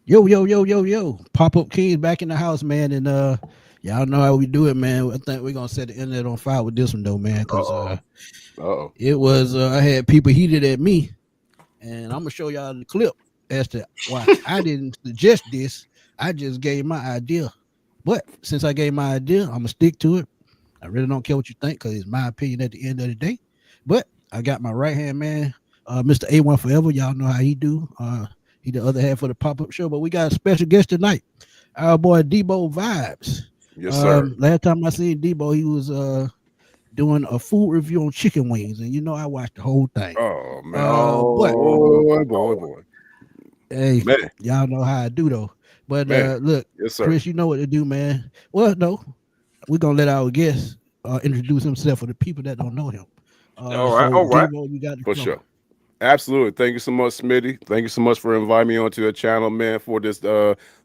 Yo, yo, yo, yo, yo. Pop up Kings back in the house, man. And y'all know how we do it, man. I think we're gonna set the internet on fire with this one though, man. Cause Uh-oh. Uh-oh. it was I had people heated at me, and I'm gonna show y'all the clip as to why I didn't suggest this. I just gave my idea. But since I gave my idea, I'm gonna stick to it. I really don't care what you think, because it's my opinion at the end of the day. But I got my right hand man, Mr. A1 Forever. Y'all know how he do. He the other half of the pop-up show, but we got a special guest tonight. Our boy Debo Vibes. Yes, sir. Last time I seen Debo, he was doing a food review on chicken wings, and you know I watched the whole thing. Oh man. But Boy. hey, Man. y'all know how I do though. But Man. look, Yes, sir. Chris, you know what to do, man. Well, no, we're gonna let our guest introduce himself for the people that don't know him. So all right. Debo, you got the For floor. sure. Absolutely. Thank you so much, Smitty. Thank you so much for inviting me onto the channel, man, for this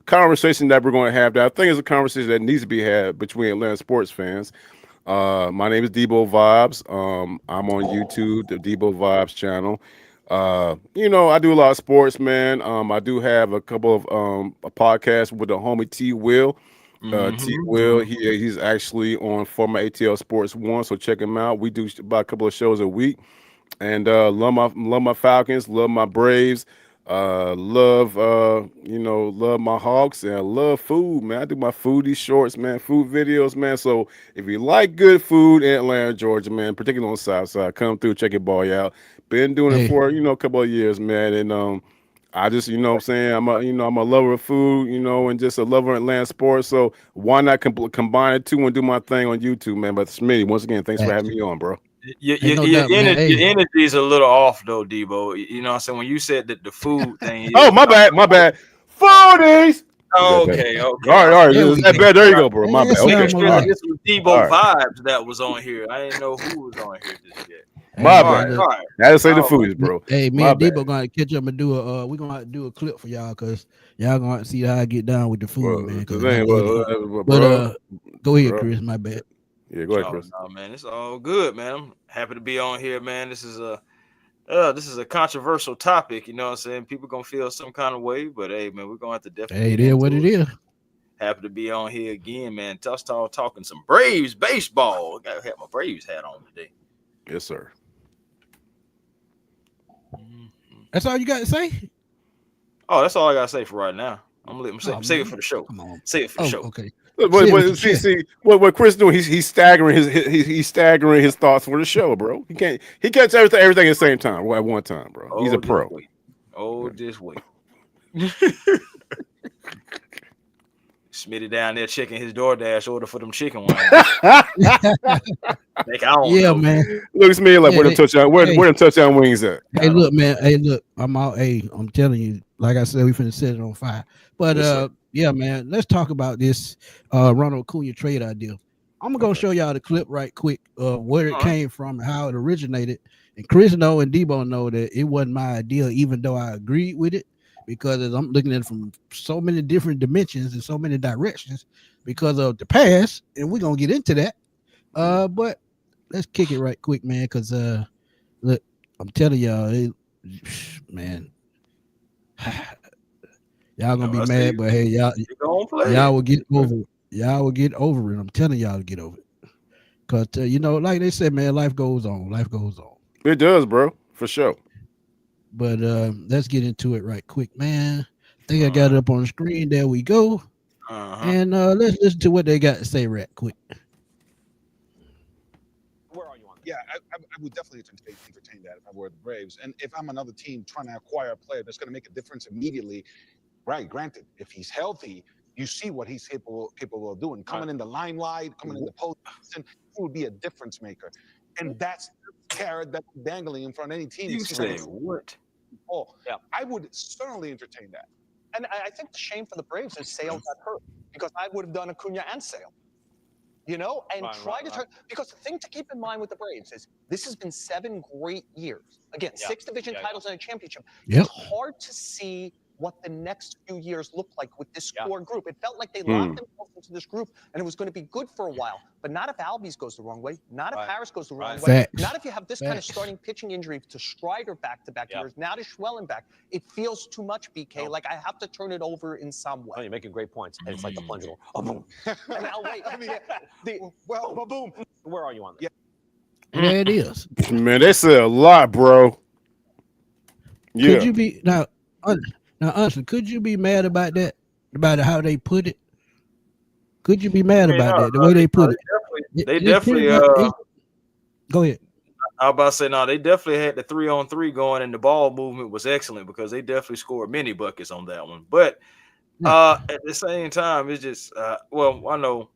conversation that we're going to have. That I think is a conversation that needs to be had between Atlanta sports fans. My name is Debo Vibes. I'm on YouTube, the Debo Vibes channel. I do a lot of sports, man. I do have a couple of a podcast with the homie T Will. T Will, he's actually on former ATL Sports One, so check him out. We do about a couple of shows a week, and love my Falcons, love my Braves, love my Hawks, and I love food, man. I do my foodie shorts, man, food videos, man. So if you like good food in Atlanta, Georgia, man, particularly on the South Side, come through, check your boy out. Been doing it Hey, for a couple of years, man, and I just, what I'm saying, I'm a lover of food, and just a lover of Atlanta sports. So why not combine the two and do my thing on YouTube, man? But Smitty, once again, thanks for having facts. me on, bro. Your, Ain't your, no your, doubt, man. energy, Hey, your energy is a little off though, Debo. You know what I'm saying? When you said that the food thing, Oh, my bad, my bad. Foodies. Is that better? okay, All right, I'm all right. there Is we that go. better? There you trying go, bro. My That bad. to make Okay. sound all sure All that right. right. this was All Debo right. Vibes that was on here. I didn't know who was on here just yet. Hey My All man, right, bad. look, all right, I had to say the all right. foodies, bro. hey, me My and bad. Debo gonna catch up and do a we gonna do a clip for y'all, cause y'all gonna see how I get down with the food, Well, man. the Cause I thing, love to eat. But bro, go ahead, bro. Chris. My bad. Yeah, go ahead, Oh Chris. no, man, it's all good, man. I'm happy to be on here, man. This is a controversial topic. You know what I'm saying? People gonna feel some kind of way, but hey, man, we're gonna have to definitely Hey, it get is what it into it. is. Happy to be on here again, man. Just talking some Braves baseball. Gotta have my Braves hat on today. Yes, sir. Mhm. That's all you got to say. Oh, that's all I gotta say for right now. I'm gonna Oh save it man, for the show. come on. Save it for the Oh, show. okay. Look, Say it with your see, chest. what Chris doing? He's staggering he's staggering his thoughts for the show, bro. He can't say everything at the same time at one time, bro. He's a Oh, just pro. wait. Oh, just wait. Smitty down there checking his DoorDash order for them chicken wings. Like I don't Yeah, know. man. Looks to me like Yeah, where them touchdown hey, where them touchdown wings at. hey, I don't look, know. man. Hey, look. I'm out. Hey, I'm telling you. Like I said, we finna set it on fire. But Yes, sir. yeah, man. Let's talk about this Ronald Acuña trade idea. I'm gonna Okay. show y'all the clip right quick of where it All right. came from and how it originated. And Chris know and Debo know that it wasn't my idea, even though I agreed with it, because as I'm looking at it from so many different dimensions and so many directions because of the past, and we're gonna get into that. But let's kick it right quick, man, because look, I'm telling y'all, man, y'all gonna No, be I see. mad, but hey, You gonna play y'all it. will get over it. Y'all will get over it. I'm telling y'all to get over it. Cause like they said, man, life goes on. Life goes on. It does, bro. For sure. But let's get into it right quick, man. I think I All got it right. up on the screen. There we go. Uh-huh. And let's listen to what they got to say right quick. Where are you on? Yeah, I would definitely entertain that if I were the Braves. And if I'm another team trying to acquire a player that's going to make a difference immediately, right? Granted, if he's healthy, you see what he's capable of doing. Coming in the limelight, coming in the postseason, he would be a difference maker. And that's the carrot that's dangling in front of any team that You sees him say what? fall. Yeah. I would certainly entertain that. And I think the shame for the Braves is Sale got hurt because I would have done Acuna and Sale. And try to turn because the thing to keep in mind with the Braves is this has been 7 great years. Again, 6 division titles and a championship. Yep. It's hard to see what the next few years looked like with this core group. It felt like they locked themselves into this group, and it was going to be good for a while. But not if Albies goes the wrong way, not if Harris goes the wrong way, Facts. not if you have this kind of starting pitching injury to Strider back-to-back years, now to Schwellen back. It feels too much, BK. Like I have to turn it over in some way. Oh, you're making great points. And it's like the pendulum. Oh, boom. And I'll wait. I mean, well, boom. Where are you on that? There it is. Man, they said a lot, bro. Yeah. Could you be now honestly, could you be mad about that? About how they put it? Could you be mad about that? The way they put it? They definitely go ahead. I was about to say, no, they definitely had the 3-on-3 going, and the ball movement was excellent because they definitely scored many buckets on that one. But at the same time, it's just, well, I know,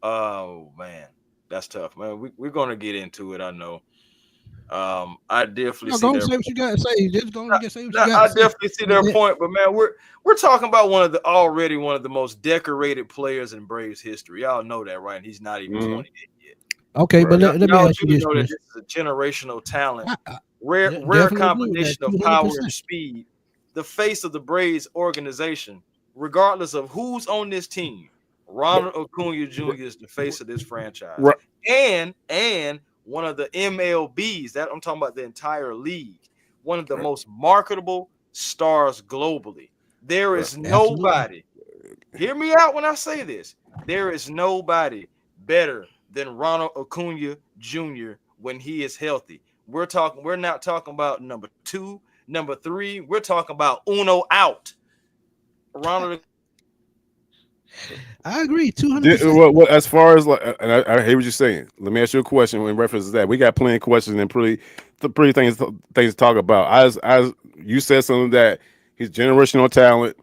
oh, man, that's tough, man. We're going to get into it, I know. I definitely see say what you got to say. Just go and say what you got to say. I definitely see their point, but, man, we're talking about one of the most decorated players in Braves history. Y'all know that, right? And he's not even 28 yet. Okay, but let me ask you this. Know that this is a generational talent, rare combination of power and speed. The face of the Braves organization, regardless of who's on this team, Ronald Acuña Jr. is the face of this franchise, and one of the MLBs. That I'm talking about the entire league. One of the most marketable stars globally. There is nobody. Hear me out when I say this. There is nobody better than Ronald Acuña Jr. when he is healthy. We're not talking about number 2, number 3. We're talking about uno out. Ronald. I agree, 200%. Well, as far as like, and I hear what you're saying. Let me ask you a question in reference to that. We got plenty of questions and pretty things to talk about. As you said something that he's generational talent.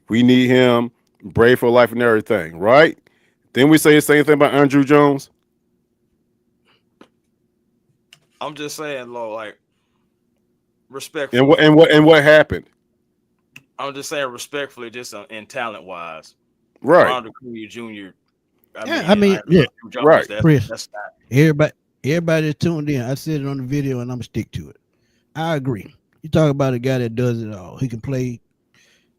We need him, Brave for life and everything, right? Then we say the same thing about Andrew Jones. I'm just saying, Lord, like respectfully. And what happened? I'm just saying respectfully, just in talent wise, right? Ronald Acuña Jr. Right. Chris, that's not everybody that's tuned in. I said it on the video, and I'm gonna stick to it. I agree. You talk about a guy that does it all. He can play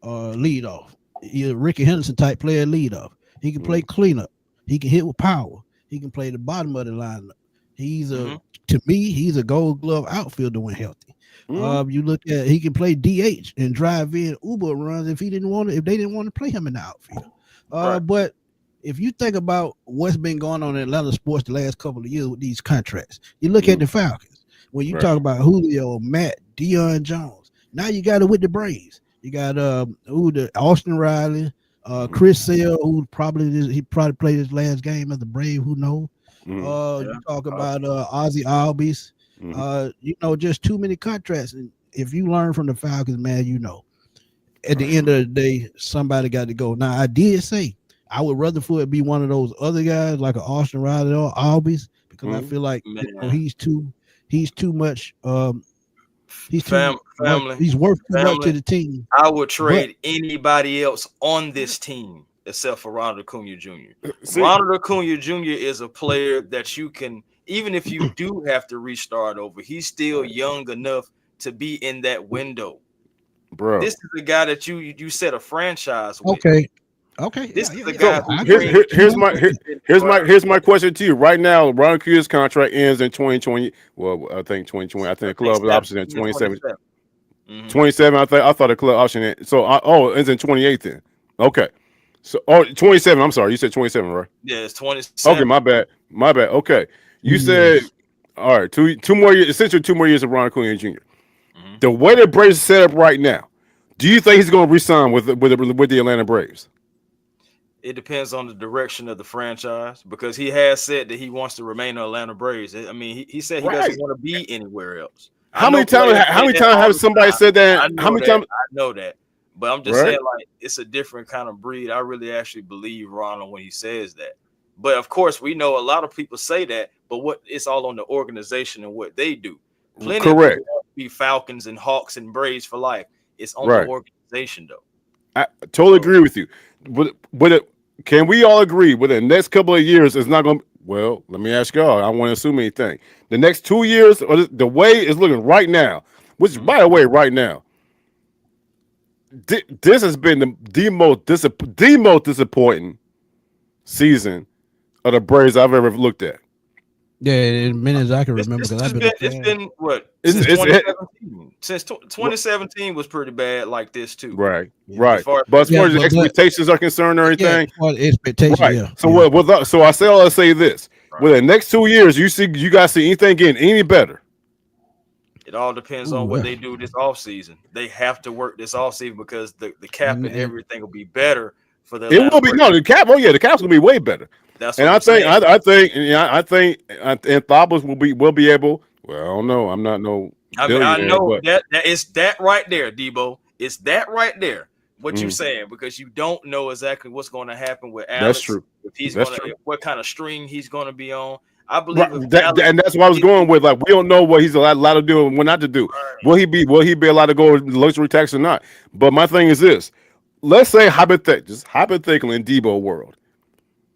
lead off. He's a Ricky Henderson type player, lead off. He can play cleanup. He can hit with power. He can play the bottom of the lineup. To me, he's a Gold Glove outfielder when healthy. You look at he can play DH and drive in Uber runs if they didn't want to play him in the outfield. But if you think about what's been going on in Atlanta sports the last couple of years with these contracts, you look at the Falcons. When you talk about Julio, Matt, Deion Jones, now you got it with the Braves. You got Austin Riley, Chris Sale, who probably played his last game as the Brave. Who knows? You talk about Ozzie Albies. Just too many contracts. And if you learn from the Falcons, man, at the end of the day, somebody got to go. Now, I did say I would rather for it be one of those other guys like an Austin Riley or Albies because I feel like he's too much. He's family. He's worth too much to the team. I would trade anybody else on this team except for Ronald Acuña Jr. Ronald Acuña Jr. is a player that you can, even if you do have to restart over, he's still young enough to be in that window. Bro, this is the guy that you set a franchise with. Okay. This is the guy. Here's my question to you right now. Ronald Acuña's contract ends in 2020. Well, I think 2020. I think the club option in 27. 27. I thought the club option. Ends in 28 then. Okay. So 27. I'm sorry. You said 27, right? Yeah, it's 27. Okay, my bad. Okay. You said all right. Two more years. Essentially, 2 more years of Ronald Acuña Jr. The way the Braves are set up right now, do you think he's going to re-sign with the Atlanta Braves? It depends on the direction of the franchise because he has said that he wants to remain in Atlanta Braves. I mean, he said he doesn't want to be anywhere else. How many times have somebody said that? I know that. But I'm just saying, like, it's a different kind of breed. I really actually believe Ronald when he says that. But of course, we know a lot of people say that, but it's all on the organization and what they do. Plenty of people want to be Falcons and Hawks and Braves for life. It's on the organization, though. I totally agree with you. But can we all agree within the next couple of years it's not going to – well, let me ask y'all. I don't want to assume anything. The next 2 years, or the way it's looking right now, which, by the way, right now, this has been the most disappointing season of the Braves I've ever looked at. Yeah, as many as I can remember, because I've been. It's been what It's- since it's- 2017. Since 2017 was pretty bad, like this too. Right, Yeah. right. But as far as the expectations are concerned or anything, expectations, right. yeah. So so I say all to say this: with the next 2 years, you guys see anything getting any better? It all depends on what they do this offseason. They have to work this offseason because the cap and everything will be better for the. It will be the cap. Oh yeah, the cap's gonna be way better. That's and what I think Anthopoulos will be able. Well, I don't know. I'm not no. I know that it's that right there, Debo. It's that right there. What you're saying, because you don't know exactly what's going to happen with Alex. That's true. If he's what kind of string he's going to be on. I believe and that's what I was going with. Like, we don't know what he's allowed to do and what not to do. Right. Will he be allowed to go luxury tax or not? But my thing is this: let's say hypothetically in Debo world,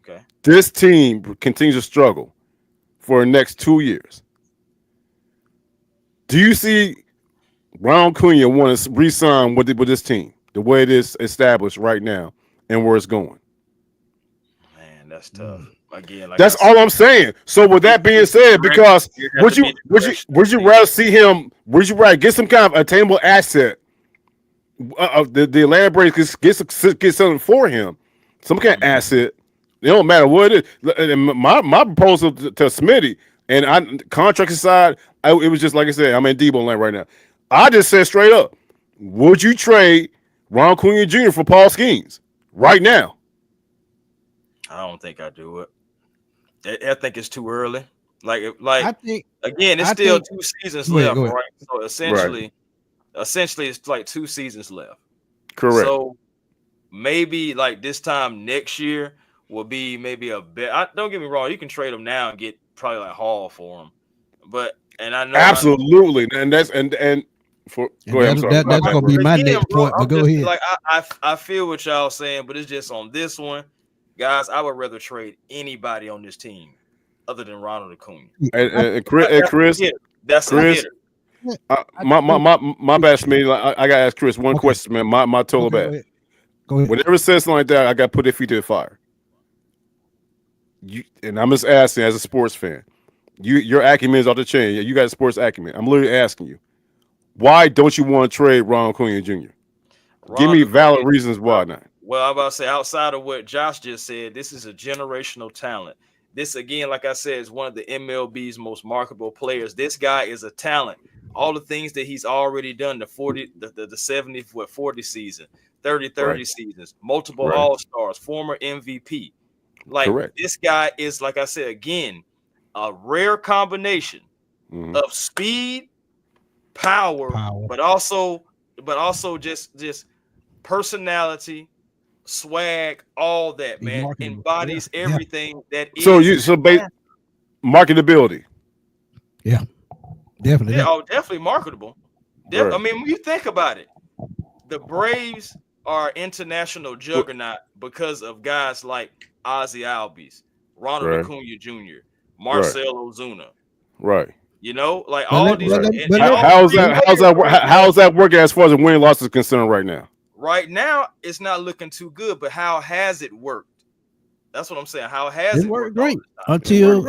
okay, this team continues to struggle for the next 2 years. Do you see Ronald Acuña want to re-sign with this team the way it is established right now and where it's going? Man, that's tough. Again, like that's all I'm saying. So with that being said, because would you rather see him? Would you rather get some kind of attainable asset of the Atlanta Braves get something for him, some kind of asset? It don't matter what it is. And my proposal to Smitty and contract aside, it was just like I said. I'm in Debo land right now. I just said straight up: would you trade Ronald Acuña Jr. for Paul Skeens right now? I don't think I do it. I think it's too early. I think again, it's still 2 seasons left, right? So essentially, it's like 2 seasons left. Correct. So maybe like this time next year will be maybe a bit. Don't get me wrong, you can trade him now and get probably like Hall for him, but I know absolutely, and that's and for go ahead. That's gonna be my next point. But go ahead. Like I feel what y'all saying, but it's just on this one. Guys, I would rather trade anybody on this team other than Ronald Acuña. And Chris, that's Chris. My bad, Smitty. I gotta ask Chris one question, man. My total bad. Go ahead. Whenever it says something like that, I gotta put their feet to the fire. And I'm just asking, as a sports fan, your acumen is off the chain. You got a sports acumen. I'm literally asking you, why don't you want to trade Ronald Acuña Jr.? Give me valid reasons why not. Well, I'm about to say, outside of what Josh just said, this is a generational talent. This, again, like I said, is one of the MLB's most marketable players. This guy is a talent. All the things that he's already done, the 70, 40 season, 30 seasons, multiple All-Stars, former MVP. This guy is, like I said, again, a rare combination of speed, power, but also just personality, swag, all that, man, embodies everything that is. So marketability. Yeah, definitely. Yeah, definitely marketable. I mean, when you think about it, the Braves are international juggernaut because of guys like Ozzie Albies, Ronald Acuña Jr., Marcell Ozuna. Right. You know, like all these. How's that working as far as the win loss is concerned right now? Right now, it's not looking too good, but how has it worked? That's what I'm saying. How has it worked? Great until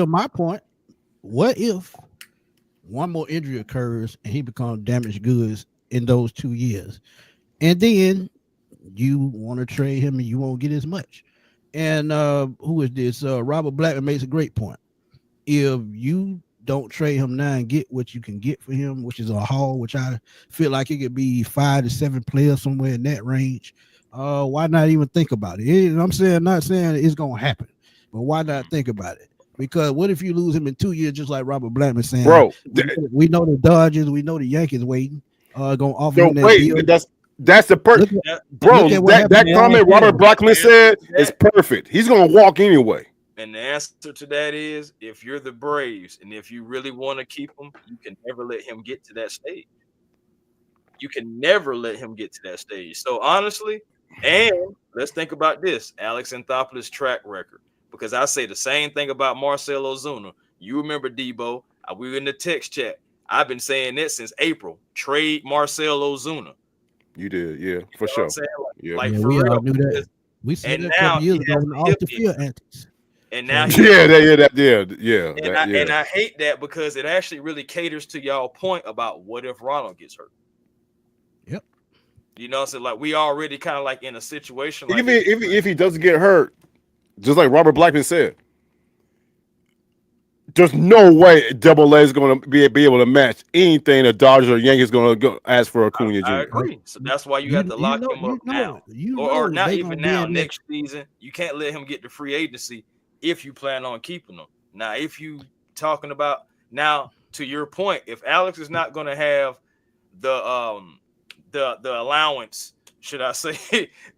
my point. What if one more injury occurs and he becomes damaged goods in those 2 years, and then you want to trade him and you won't get as much? And who is this? Robert Blackman makes a great point. If you don't trade him now and get what you can get for him, which is a haul, which I feel like it could be 5 to 7 players somewhere in that range, why not even think about it? I'm not saying it's gonna happen, but why not think about it? Because what if you lose him in 2 years, just like Robert Blackman saying, bro? We know the Dodgers, we know the Yankees waiting, gonna offer him that deal. That's the perfect, bro. That comment Robert Blackman said is perfect. He's gonna walk anyway. And the answer to that is, if you're the Braves and if you really want to keep him, you can never let him get to that stage. You can never let him get to that stage. So honestly, and let's think about this, Alex Anthopoulos' track record, because I say the same thing about Marcell Ozuna. You remember, Debo, we were in the text chat. I've been saying that since April. Trade Marcell Ozuna. You did, yeah, for sure. Like yeah, for we real. all knew that. We said that a couple years ago in the off the field antics. And now, and I hate that because it actually really caters to y'all point about what if Ronald gets hurt. Yep. You know, so like we already kind of like in a situation like even if he doesn't get hurt, just like Robert Blackman said, there's no way Double A is going to be able to match anything the Dodgers or Yankees going to go ask for Acuña Jr. I agree. So that's why you have to lock him up now, or not even now. Next season, you can't let him get to free agency if you plan on keeping him. Now, if you talking about now, to your point, if Alex is not going to have the allowance, should I say,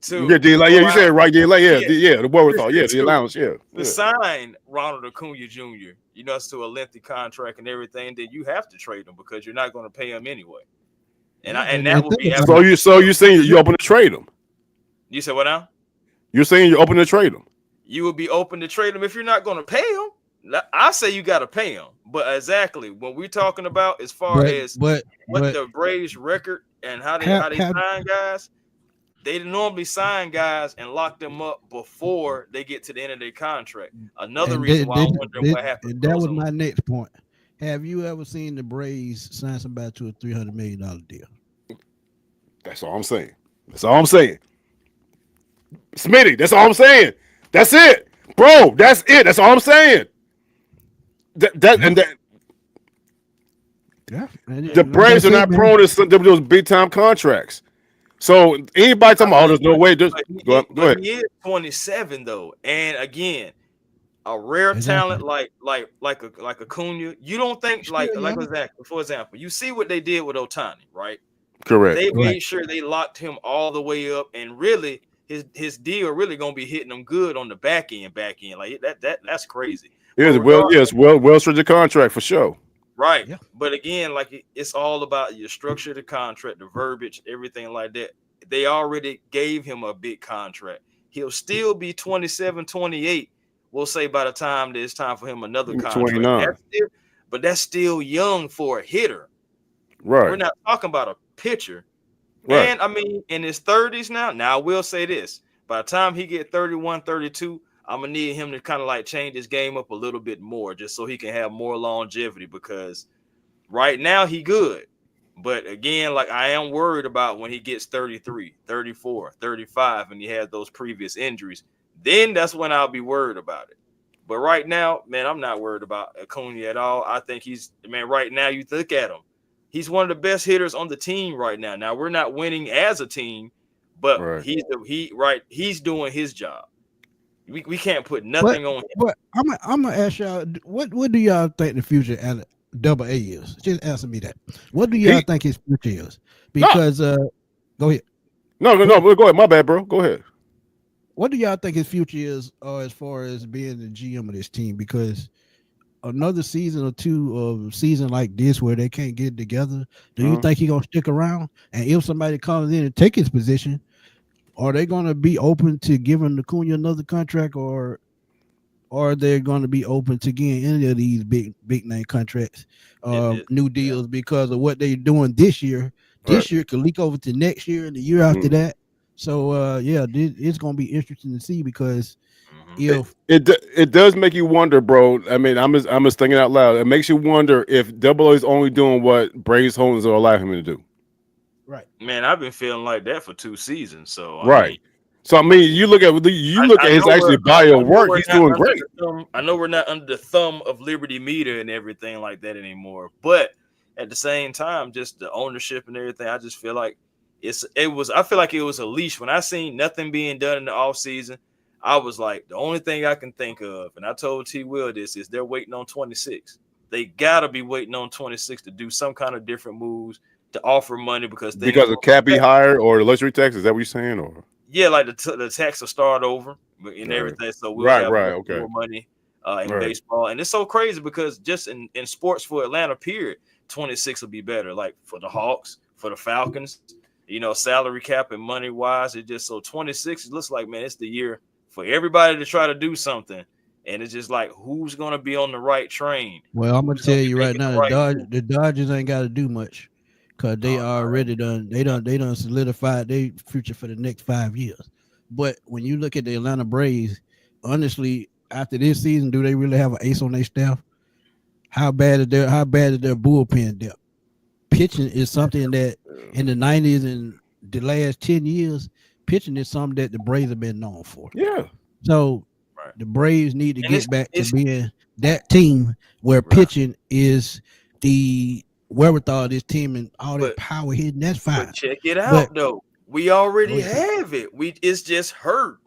to you said it right, the wherewithal, the allowance, to sign Ronald Acuña Jr., you know, it's to a lengthy contract and everything, then you have to trade him because you're not going to pay him anyway. And that would be so you're saying you're open to trade him. You said what now? You're saying you're open to trade him. You would be open to trade him if you're not going to pay him. I say you got to pay him, but exactly when we're talking about as far as what the Braves record and how they sign guys, they normally sign guys and lock them up before they get to the end of their contract. Another reason why I'm wondering what happened. That was my next point. Have you ever seen the Braves sign somebody to a $300 million deal? That's all I'm saying. Smitty, that's all I'm saying. That's it, bro. That's it. That's all I'm saying. The Braves are not prone to those big time contracts. So anybody talking about, there's no way. Just go ahead. He is 27 though, and again, a rare talent like Acuña. You don't think for example, you see what they did with Ohtani, right? Correct. They made sure they locked him all the way up, and really his deal really gonna be hitting them good on the back end. Like that's crazy. Yeah, well structured contract for sure. Right. Yeah. But again, like it's all about your structure of the contract, the verbiage, everything like that. They already gave him a big contract. He'll still be 27, 28. We'll say by the time there's time for him another contract. 29. But that's still young for a hitter. Right. We're not talking about a pitcher. Right. And I mean, in his 30s now. Now, I will say this. By the time he get 31, 32, I'm going to need him to kind of like change his game up a little bit more just so he can have more longevity because right now he good. But again, like I am worried about when he gets 33, 34, 35, and he has those previous injuries. Then that's when I'll be worried about it. But right now, man, I'm not worried about Acuña at all. I think right now you look at him. He's one of the best hitters on the team right now. Now, we're not winning as a team, but he's doing his job. We can't put nothing on him. But I'm gonna ask y'all, what do y'all think the future at Double A is? Just answer me that. What do y'all think his future is? Because go ahead. No, go ahead. My bad, bro. Go ahead. What do y'all think his future is as far as being the GM of this team? Because another season or two of season like this where they can't get together, do you think he's gonna stick around? And if somebody comes in and take his position, are they going to be open to giving Acuña another contract, or are they going to be open to getting any of these big name contracts, new deals because of what they're doing this year? This year could leak over to next year and the year after that. So it's going to be interesting to see because if it does make you wonder, bro. I mean, I'm just thinking out loud. It makes you wonder if Double A is only doing what Braves Holdings will allow him to do. Right, man. I've been feeling like that for 2 seasons. So I mean, you look at his actually body of work. He's doing great. I know we're not under the thumb of Liberty Media and everything like that anymore, but at the same time, just the ownership and everything, I just feel like I feel like it was a leash. When I seen nothing being done in the off season, I was like, the only thing I can think of, and I told T. Will this, is they're waiting on 26. They gotta be waiting on 26 to do some kind of different moves to offer money because of cap be higher or the luxury tax. Is that what you're saying? Or like the tax will start over and everything. So we'll have more money in baseball. And it's so crazy because just in sports for Atlanta, period, 26 will be better. Like for the Hawks, for the Falcons, salary cap and money wise, it just so 26. It looks like, man, it's the year for everybody to try to do something. And it's just like, who's going to be on the right train? Well, I'm going to tell you right now, the Dodgers ain't got to do much. because they already done solidified their future for the next 5 years. But when you look at the Atlanta Braves, honestly, after this season, do they really have an ace on their staff? How bad is their bullpen depth? Pitching is something that in the 90s and the last 10 years, pitching is something that the Braves have been known for. Yeah. So the Braves need to get back to being that team where pitching is the wherewithal of this team and all that power hitting. That's fine. But check it out, though. We already have it. It's just hurt.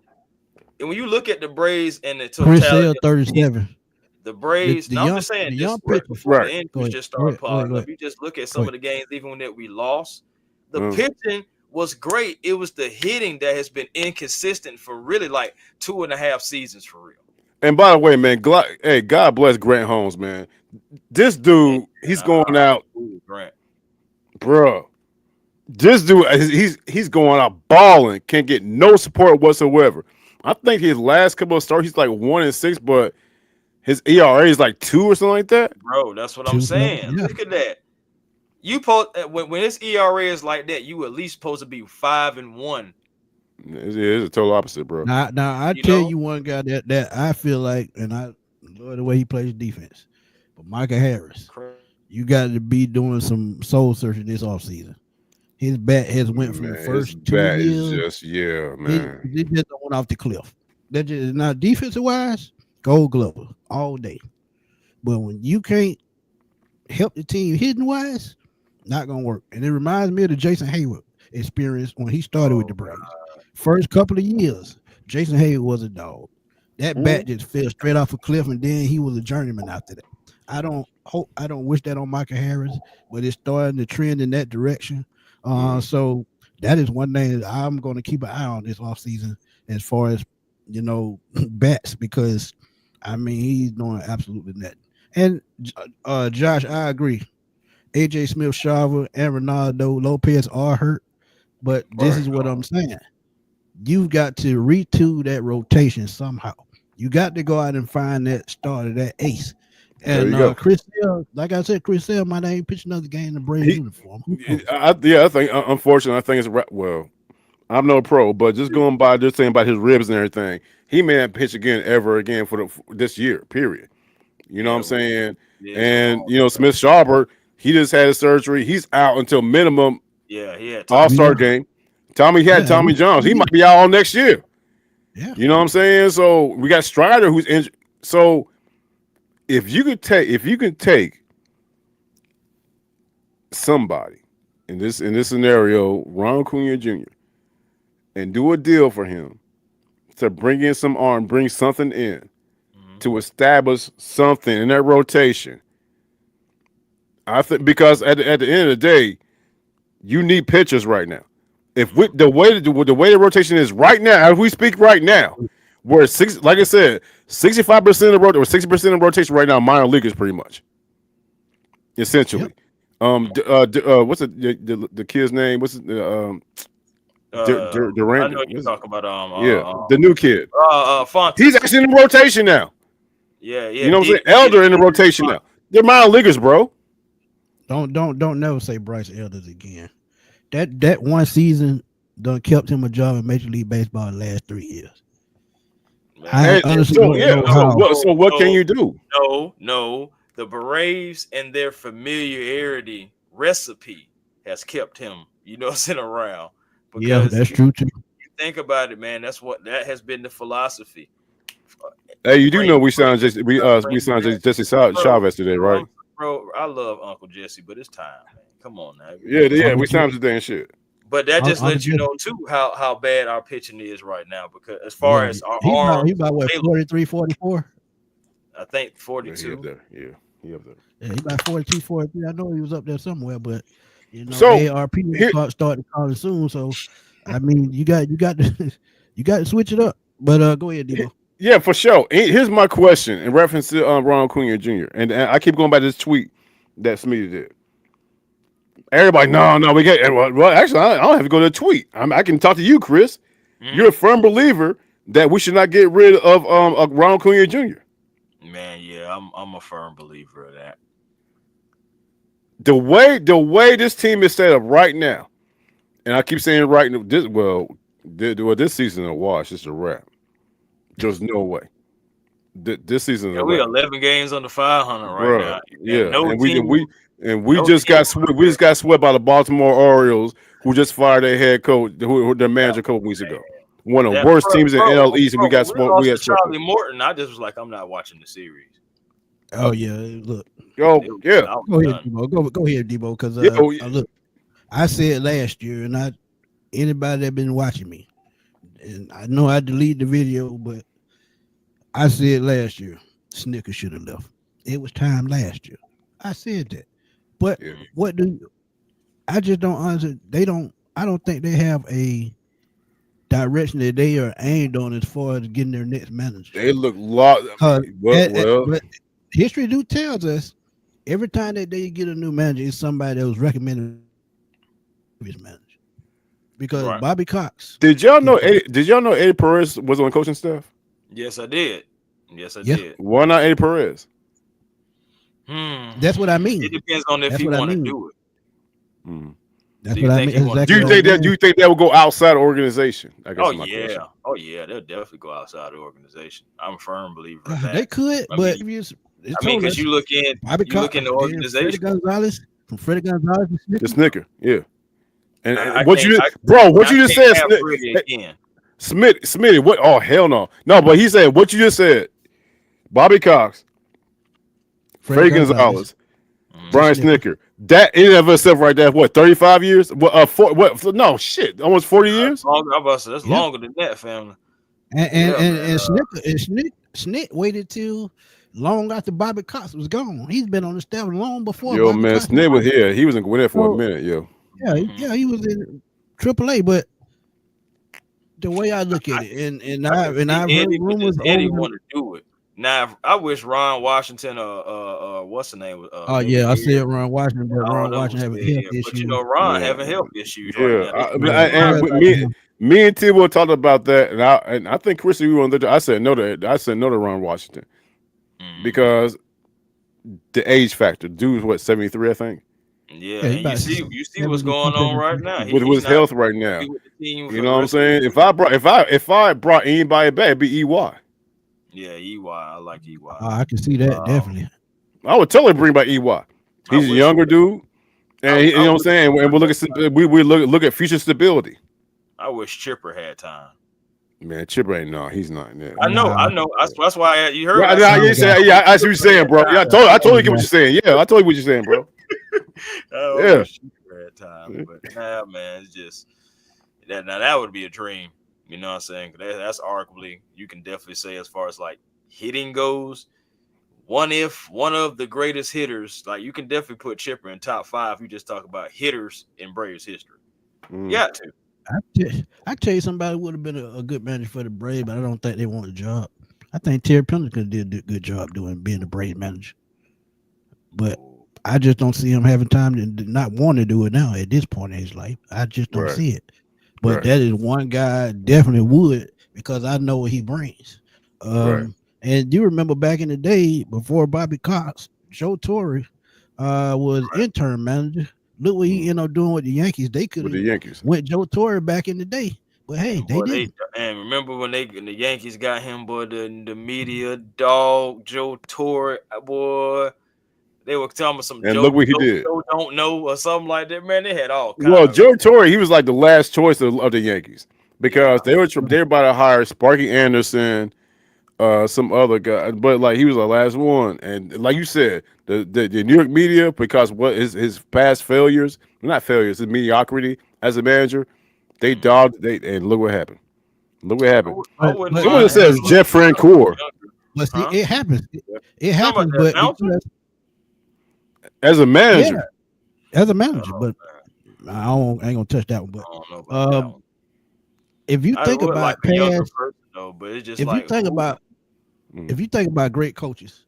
And when you look at the Braves and the totality, 37. The Braves. I'm just saying, the young before the injuries just started piling up. You just look at some of the games, even that we lost. The pitching was great. It was the hitting that has been inconsistent for really like 2.5 seasons for real. And by the way, man, God bless Grant Holmes, man. This dude, he's going out, Grant, bro. This dude, he's going out balling. Can't get no support whatsoever. I think his last couple of starts, he's like 1-6, but his ERA is like 2 or something like that. Bro, that's what I'm saying. Look at that. You when his ERA is like that, you at least supposed to be 5-1. It's a total opposite, bro. Now I tell you one guy that I feel like, and I love the way he plays defense, but Micah Harris, you got to be doing some soul searching this offseason. His bat has went from the first 2 years. Man. He just went off the cliff. That just now defensive wise, Gold Glover all day. But when you can't help the team hitting wise, not gonna work. And it reminds me of the Jason Hayward experience when he started with the Braves. First couple of years, Jason Hayward was a dog. That bat just fell straight off a cliff, and then he was a journeyman after that. I don't wish that on Micah Harris, but it's starting to trend in that direction. So that is one thing that I'm going to keep an eye on this offseason as far as, bats, because, I mean, he's doing absolutely nothing. And, Josh, I agree. A.J. Smith-Shawver and Ronaldo Lopez are hurt, but this is what I'm saying. You've got to retool that rotation somehow. You got to go out and find that starter, that ace. And Chris Sale, like I said, Chris Sale might ain't pitch another game in the Braves uniform. I think, unfortunately, I think it's well. I'm no pro, but just going by just saying about his ribs and everything, he may not pitch ever again for this year. Period. You know what I'm saying? Yeah, and Smith Sharper, he just had a surgery. He's out until minimum. Yeah, he had All-Star game. Tommy Johns. He might be out all next year. Yeah, you know what I'm saying. So we got Strider who's injured. So if you can take somebody in this scenario, Ronald Acuña Jr., and do a deal for him to bring in some arm, bring something in to establish something in that rotation. I think because at the end of the day, you need pitchers right now. If the way the rotation is right now, as we speak right now, where like I said, 65% of the or 60% of the rotation right now, minor leaguers pretty much, essentially. Yep. What's the kid's name? What's Durant? I know you're talking about. The new kid. Fontes. He's actually in the rotation now. Yeah. You know what I'm saying? Elder in the rotation now. They're minor leaguers, bro. Don't never say Bryce Elders again. That one season done kept him a job in Major League Baseball the last 3 years. So what can you do? No. The Braves and their familiarity recipe has kept him, sitting around. Yeah, that's true too. You think about it, man. That has been the philosophy. Hey, you do know we signed Jesse Chavez today, right? Bro, I love Uncle Jesse, but it's time, man. Come on now. Yeah, we signed today and shit. But that just lets you know too how bad our pitching is right now. Because as far as our arm, he's about what, 43, 44? I think 42. Yeah, he up there. Yeah, he's about 42, 43. I know he was up there somewhere, but ARP starting calling soon. So I mean, you got to switch it up. But go ahead, Debo. Yeah, for sure. Here's my question in reference to Ronald Acuña Jr. And I keep going by this tweet that Smitty did. Everybody, no, we get. Well, actually, I don't have to go to the tweet. I can talk to you, Chris. You're a firm believer that we should not get rid of Ronald Acuña Jr. Man, yeah, I'm a firm believer of that. the way this team is set up right now, and I keep saying right now, this season a wash. It's a wrap. There's no way. This season is a we wrap. 11 games under 500 right Bruh, now. yeah, And no and team, we no just team got swept by the Baltimore Orioles, who just fired their head coach, who their manager a couple weeks ago. One of the worst teams in NL East, and we got swept. We got swept. Charlie Morton. I just was like, I'm not watching the series. Oh yeah, look. Yo, yeah. Go ahead, Debo. Go ahead, Debo. Because look, I said last year, and anybody that been watching me, and I know I deleted the video, but I said last year, Snicker should have left. It was time last year. I said that. But I just don't understand. I don't think they have a direction that they are aimed on as far as getting their next manager. They look but history tells us every time that they get a new manager, it's somebody that was recommended his manager. Because Bobby Cox. Did y'all know Eddie Perez was on the coaching staff? Yes, I did. Did. Why not Eddie Perez? That's what I mean. It depends on if he want to do it. That's what I mean. Exactly do you think that will go outside the organization? Oh yeah, they'll definitely go outside the organization. I'm a firm believer in that. They could, but because you look in the organization. Freddie Gonzalez to Snicker, yeah. And what you just said, Smitty, what? Oh hell no, but he said what you just said. Bobby Cox, Freddie Gonzalez, Brian Snicker. That in and of itself right there, what, 35 years? No shit, almost 40 years. That's longer than that, family. And Snick waited till long after Bobby Cox was gone. He's been on the staff long before. Yo, man, Snick was here. He was in Gwinnett for a minute, yo. Yeah, he was in AAA, but the way I look at it, and I've heard rumors. Eddie want to do it. Now, I wish Ron Washington what's the name? I said Ron Washington, but Ron Washington having health issues. But you know, Ron having health issues. Me and T-Will talked about that, and I think Chris, you on the. I said no to Ron Washington because the age factor. Dude's what, 73, I think. Yeah, and you see what's going on right now with his health right now. You know what I'm saying? If I brought anybody back, it'd be EY. Yeah, EY. I like EY. I can see that definitely. I would totally bring back EY. He's a younger dude, and you know what I'm saying. And we look at future stability. I wish Chipper had time. Man, Chipper ain't he's not. Yeah. I know. That's why you heard. I see what you're saying, bro. Yeah, I totally get what you're saying. Yeah, I totally what you're saying, bro. Yeah, Chipper had time, but man, it's just that. Now that would be a dream. You know what I'm saying? That's arguably, you can definitely say, as far as like hitting goes, one of the greatest hitters, like you can definitely put Chipper in top 5. You just talk about hitters in Braves history. You got to. I tell you, somebody would have been a good manager for the Braves, but I don't think they want a job. I think Terry Pendleton did a good job being the Braves manager, but I just don't see him having time to not want to do it now at this point in his life. I just don't see it. But that is one guy definitely would, because I know what he brings. And you remember back in the day before Bobby Cox, Joe Torre was interim manager. Look what he ended up doing with the Yankees. They could have went Joe Torre back in the day, but hey, they didn't. And remember when the Yankees got him, boy, the media dog Joe Torre, boy. They were telling me some. And look what he did. Don't know or something like that. Man, they had all kinds. Well, Joe Torre, he was like the last choice of the Yankees because they were about to hire Sparky Anderson, some other guy, but like he was the last one. And like you said, the New York media, because what his past failures, not failures, his mediocrity as a manager, they dogged. And look what happened. Look what happened. Someone says Jeff Francoeur. But see, it happens. It happens, but as a manager, but I ain't gonna touch that one. But if you think about past, if you think about great coaches,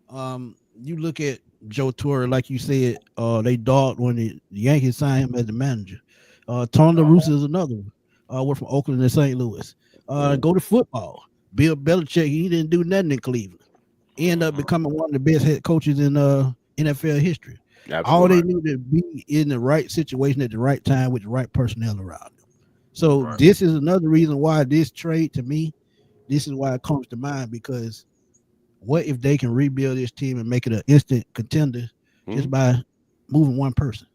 you look at Joe Torre, like you said, they dogged when the Yankees signed him as the manager. Tony La Russa is another one. We're from Oakland and St. Louis. Go to football. Bill Belichick, he didn't do nothing in Cleveland. He ended up becoming one of the best head coaches in NFL history. All they Absolutely. need to be in the right situation at the right time with the right personnel around them. So this is another reason why this trade, to me, this is why it comes to mind, because what if they can rebuild this team and make it an instant contender just by moving one person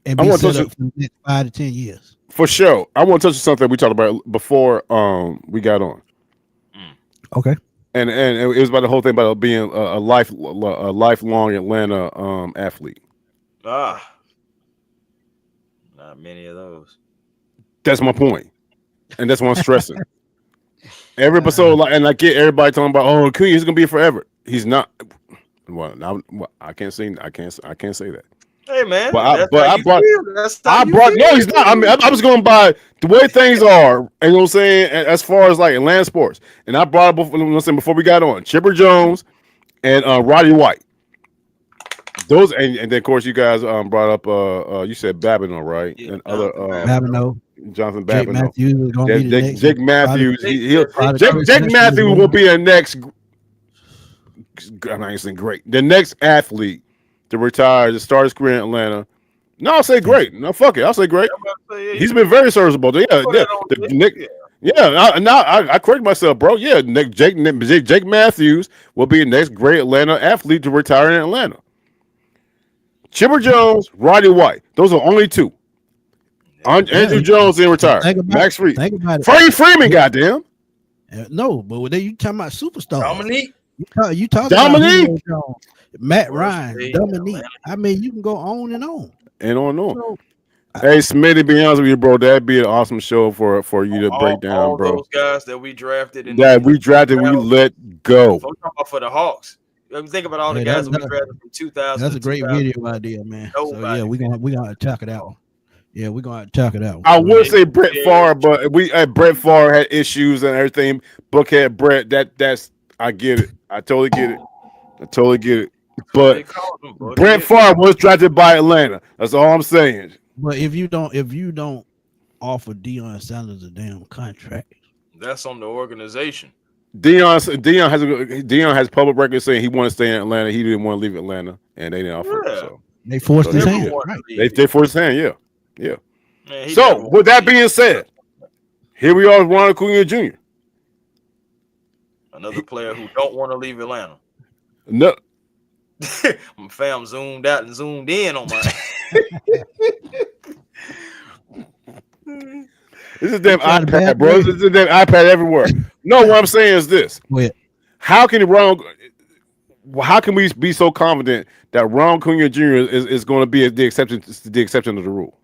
and be set up for the next 5 to 10 years? For sure. I want to touch on something we talked about before we got on. Okay. And it was about the whole thing about being a lifelong Atlanta athlete. Not many of those. That's my point, and that's what I'm stressing. Every episode, and I get everybody talking about, oh, Acuña, he's gonna be forever. He's not. Well, now I can't say that. Hey man, but I brought. No, no, he's not. I mean, I was going by the way things are, and you know what I'm saying, as far as like Atlanta sports. And I brought up before we got on Chipper Jones and Roddy White. Those and then of course you guys brought up you said Babineau, right? Yeah, and other Babineau. Jonathan Jake Babineau. Matthews is gonna be the next. Jake Matthews. Jake Matthews will be the next. I'm not saying great. The next athlete to retire to start his career in Atlanta. No, I'll say great. No, fuck it. I'll say great. He's been very serviceable. I correct myself, bro. Yeah, Jake Matthews will be the next great Atlanta athlete to retire in Atlanta. Chipper Jones, Roddy White. Those are only two. Andrew Jones didn't retire. Max Fried. Freddie Freeman, goddamn. No, but you talking about superstars. Dominique. You talking Dominique? about Matt Ryan, Dominique. I mean, you can go on and on. And on and on. So, hey, Smitty, to be honest with you, bro, that'd be an awesome show for you to break down, all bro. Those guys that we drafted. We let go. I'm talking about for the Hawks. Think about all the guys that we drafted from 2000. That's a great video idea, man. So yeah, we're gonna talk it out. Yeah, we're gonna talk it out. I would say Brett Favre, but Brett Favre had issues and everything. Bookhead Brett, that's I get it. I totally get it. But Brett Favre was drafted by Atlanta. That's all I'm saying. But if you don't offer Deion Sanders a damn contract, that's on the organization. Deion has public records saying he wanted to stay in Atlanta. He didn't want to leave Atlanta, and they didn't offer him. So they forced his hand. Right. They forced his hand. Yeah. Man, so with that being said, here we are with Ronald Acuña Jr. Another player who don't want to leave Atlanta. No. My fam zoomed out and zoomed in on my. This is damn iPad, bro. This is a damn iPad everywhere. No, what I'm saying is this: how can we be so confident that Ronald Acuña Jr. is going to be the exception of the rule?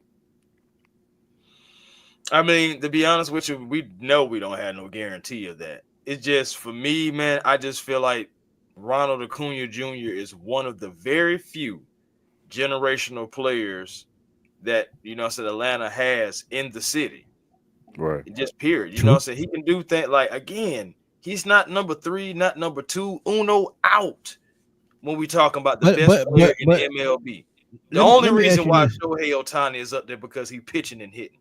I mean, to be honest with you, we know we don't have no guarantee of that. It's just for me, man. I just feel like Ronald Acuña Jr. is one of the very few generational players that Atlanta has in the city. Right. Just period. You know what I'm saying? He can do things like, again, he's not number 3, not number 2, uno out when we talking about the best player in the MLB. The only reason why Shohei Ohtani is up there because he's pitching and hitting.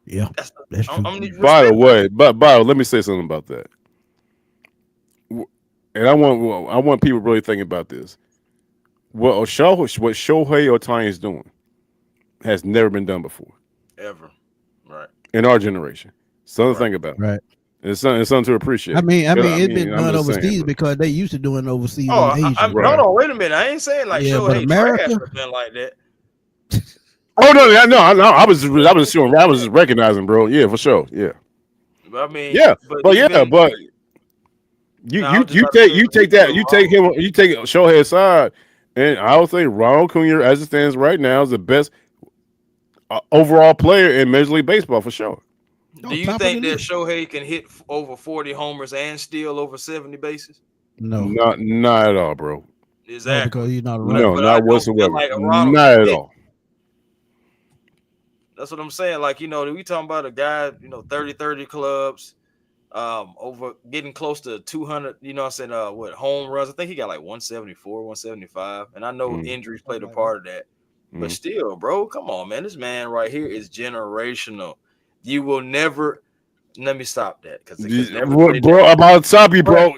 Yeah. That's true. By the way, let me say something about that. And I want people really thinking about this. What Shohei Ohtani is doing has never been done before. Ever. Right. In our generation. Something to think about. Right. It's something to appreciate. I mean, it's been done overseas because they used to doing overseas in Asia. Hold on, wait a minute. I ain't saying like Shohei America been like that. Oh no! I was just recognizing, bro. Yeah, for sure. Yeah. I mean, but you take Shohei aside, and I would say Ronald Acuña, as it stands right now, is the best overall player in Major League Baseball for sure. Do you think that Shohei can hit over 40 homers and steal over 70 bases? No, not at all, bro. Exactly. Because he's not right. No, not whatsoever. Not at all. That's what I'm saying. Like, we talking about a guy, 30 clubs, over getting close to 200, home runs. I think he got like 174, 175. And I know injuries played a part of that. But still, bro, come on, man. This man right here is generational. You will never, Let me stop that because bro, I'm about to stop you, bro.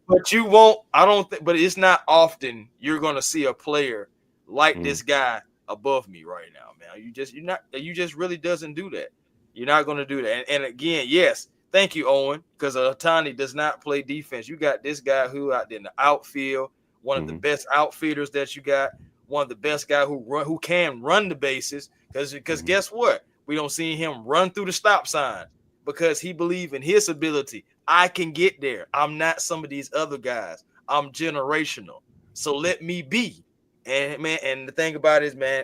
But you won't. I don't think. But it's not often you're gonna see a player like this guy above me right now, man. You just really doesn't do that. You're not gonna do that. And again, yes, thank you, Owen, because Otani does not play defense. You got this guy who out there in the outfield, one of the best outfielders that you got, one of the best guy who can run the bases. Because guess what? We don't see him run through the stop sign. Because he believes in his ability. I can get there. I'm not some of these other guys. I'm generational. So let me be. And man, and the thing about it is, man,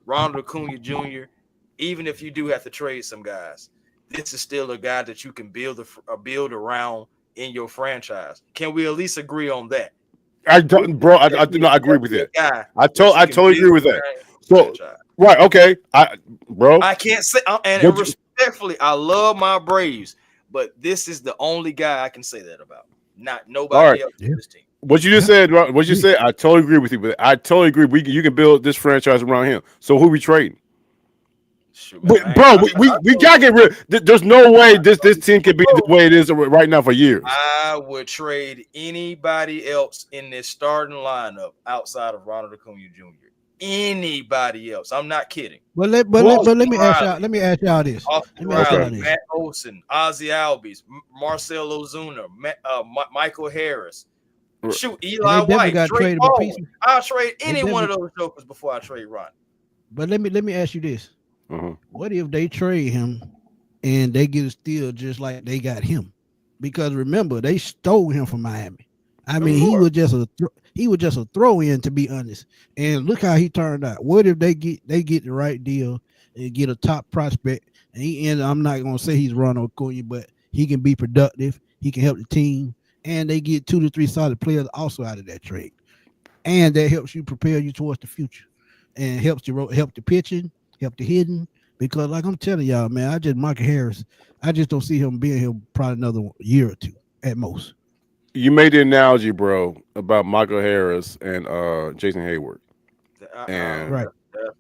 Ronald Acuña Jr., even if you do have to trade some guys, this is still a guy that you can build around in your franchise. Can we at least agree on that? I don't, bro. I do not agree with that. I totally agree with that. So, right, okay, I can't say, and respectfully, I love my Braves, but this is the only guy I can say that about. Not nobody else in this team. What you just said, what you said, I totally agree with you. But I totally agree. You can build this franchise around him. So who we trading? Shoot, man, we gotta get rid. There's no way this team can be the way it is right now for years. I would trade anybody else in this starting lineup outside of Ronald Acuña Jr. Anybody else? I'm not kidding. But let me ask y'all this. Matt Olson, Ozzie Albies, Marcell Ozuna, Michael Harris. Shoot, Eli White. I'll trade any one of those jokers before I trade Ron. But let me ask you this. What if they trade him and they get a steal just like they got him? Because remember, they stole him from Miami. I mean, he was just a throw-in, to be honest. And look how he turned out. What if they get the right deal and get a top prospect? And I'm not gonna say he's Ronald Acuña, but he can be productive. He can help the team, and they get 2 to 3 solid players also out of that trade. And that helps you prepare you towards the future, and help the pitching, help the hitting. Because like I'm telling y'all, man, Michael Harris, I just don't see him being here probably another year or two at most. You made the analogy, bro, about Michael Harris and Jason Hayward. And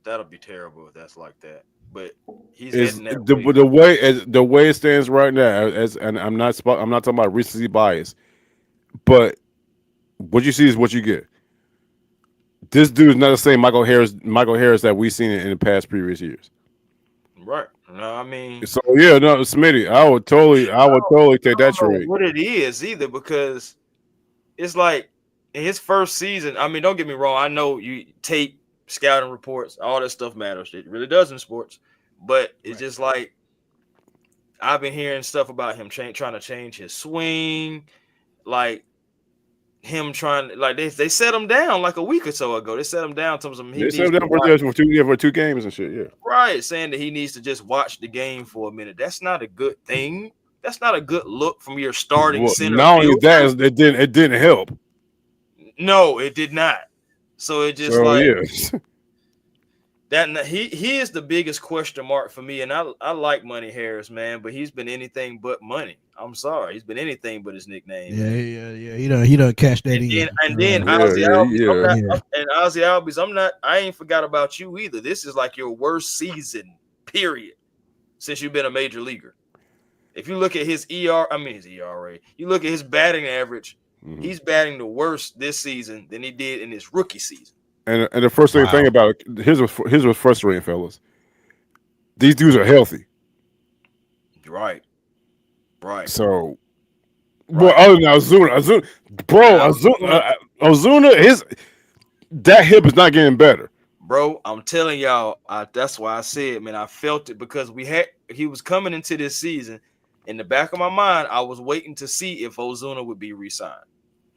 that'll be terrible if that's like that. But he's the way it stands right now. And I'm not talking about recency bias, but what you see is what you get. This dude is not the same Michael Harris that we've seen in the past previous years. Right. No, I mean. So yeah, no, Smitty, I would totally take that trade. What it is either, because it's like in his first season. I mean, don't get me wrong. I know you tape, scouting reports, all that stuff matters. It really does in sports. But it's just like I've been hearing stuff about him trying to change his swing, like him trying, like they set him down like a week or so ago. They set him down. They set him down for 2 games and shit. Yeah, right. Saying that he needs to just watch the game for a minute. That's not a good thing. That's not a good look from your starting center. Not only that, it didn't help. No, it did not. So it just that he is the biggest question mark for me. And I like Money Harris, man, but he's been anything but money. I'm sorry, he's been anything but his nickname. Yeah. He don't catch that either. And then Ozzie Albies, and Ozzie Albies, I ain't forgot about you either. This is like your worst season, period, since you've been a major leaguer. If you look at his ERA, you look at his batting average, he's batting the worst this season than he did in his rookie season. And the first thing about it, his was frustrating, fellas. These dudes are healthy. Right. So, well, other than Ozuna, that hip is not getting better. Bro, I'm telling y'all, that's why I said, man, I felt it because he was coming into this season. In the back of my mind, I was waiting to see if Ozuna would be re-signed.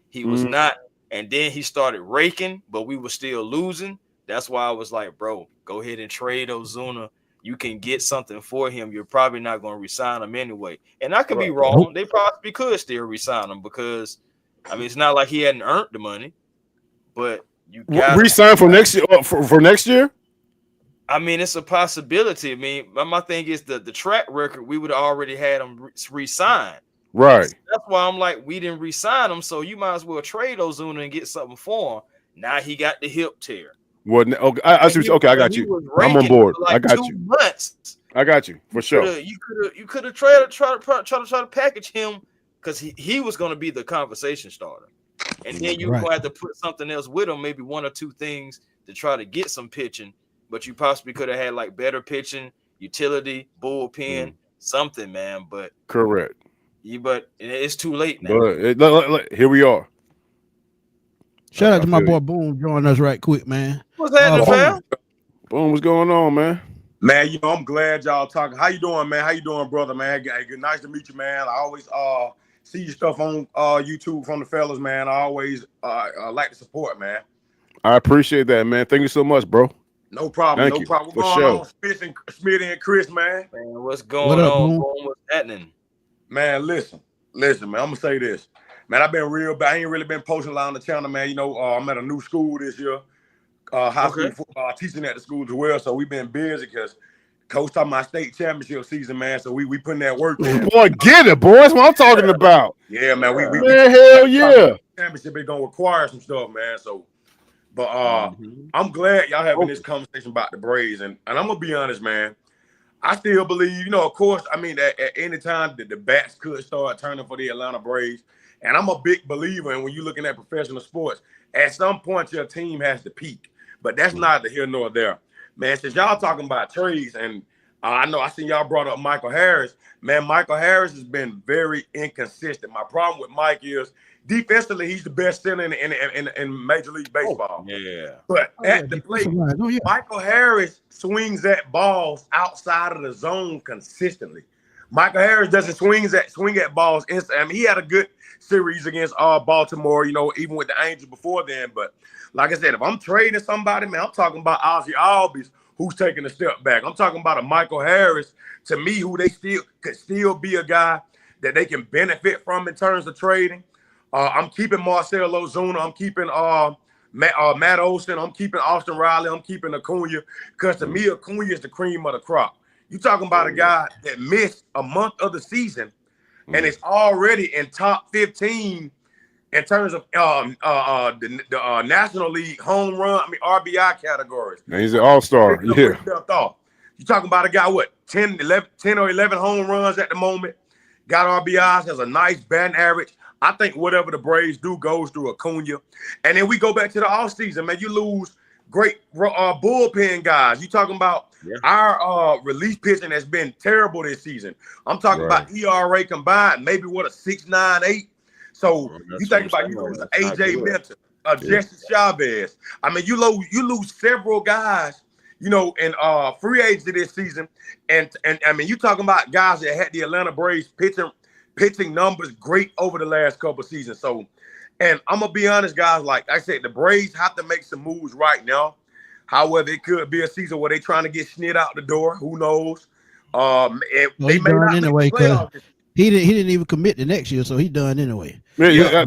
He was not. And then he started raking, but we were still losing. That's why I was like, bro, go ahead and trade Ozuna. You can get something for him. You're probably not going to resign him anyway. And I could be wrong. They probably could still resign him because, I mean, it's not like he hadn't earned the money. But you got resign for next year. For next year. I mean, it's a possibility. I mean, my thing is the track record. We would have already had him resign. Right. That's why I'm like, we didn't re-sign him, so you might as well trade Ozuna and get something for him. Now he got the hip tear. Well, okay, I got you. I'm on board. I got you. Months, I got you for sure. You could have tried to package him because he was going to be the conversation starter, and then you going to have to put something else with him, maybe one or two things to try to get some pitching. But you possibly could have had like better pitching, utility, bullpen, something, man. But correct. But it's too late now. But here we are. Shout out to my boy Boom joining us right quick, man. What's happening, fam? Boom, what's going on, man? Man, I'm glad y'all talking. How you doing, man? How you doing, brother, man? Good, nice to meet you, man. I always see your stuff on YouTube from the fellas, man. I always like to support, man. I appreciate that, man. Thank you so much, bro. No problem. Thank you. What's going on, Smitty and Chris, man? What's going on? What's happening? Man, listen, man. I'm gonna say this, man. I've been real bad. I ain't really been posting a lot on the channel, man. I'm at a new school this year, high school football, teaching at the school as well. So we've been busy because coach talking about state championship season, man. So we putting that work in. Boy, get it, boy. That's what I'm talking about. Yeah, man. We hell yeah. Championship is gonna require some stuff, man. So, but I'm glad y'all having this conversation about the Braves, and I'm gonna be honest, man. I still believe, of course, I mean, at any time the bats could start turning for the Atlanta Braves. And I'm a big believer in when you're looking at professional sports, at some point your team has to peak. But that's neither here nor there. Man, since y'all talking about trades, and I seen y'all brought up Michael Harris. Man, Michael Harris has been very inconsistent. My problem with Mike is defensively, he's the best center in Major League Baseball. But at the plate, Michael Harris swings at balls outside of the zone consistently. Michael Harris doesn't swing at balls. I mean, he had a good series against Baltimore, even with the Angels before then. But like I said, if I'm trading somebody, man, I'm talking about Ozzie Albies, who's taking a step back. I'm talking about a Michael Harris, to me, who they could still be a guy that they can benefit from in terms of trading. I'm keeping Marcell Ozuna. I'm keeping Matt Olson. I'm keeping Austin Riley. I'm keeping Acuña, because to me, Acuña is the cream of the crop. You talking about a guy that missed a month of the season and is already in top 15 in terms of the National League home run, RBI categories. And he's an all-star. Yeah. You talking about a guy, 10 or 11 home runs at the moment, got RBIs, has a nice batting average. I think whatever the Braves do goes through Acuña. And then we go back to the offseason, man. You lose great bullpen guys. You talking about our relief pitching has been terrible this season. I'm talking about ERA combined, maybe a 6.98. So you think about you lose AJ Minter, Jesse Chavez. I mean, you lose several guys, in free agency this season. And I mean, you talking about guys that had the Atlanta Braves pitching numbers great over the last couple of seasons. So, and I'm gonna be honest, guys, like I said, the Braves have to make some moves right now. However, it could be a season where they're trying to get Snit out the door. Who knows? They may not anyway, because he didn't even commit the next year, so he's done anyway. Snit.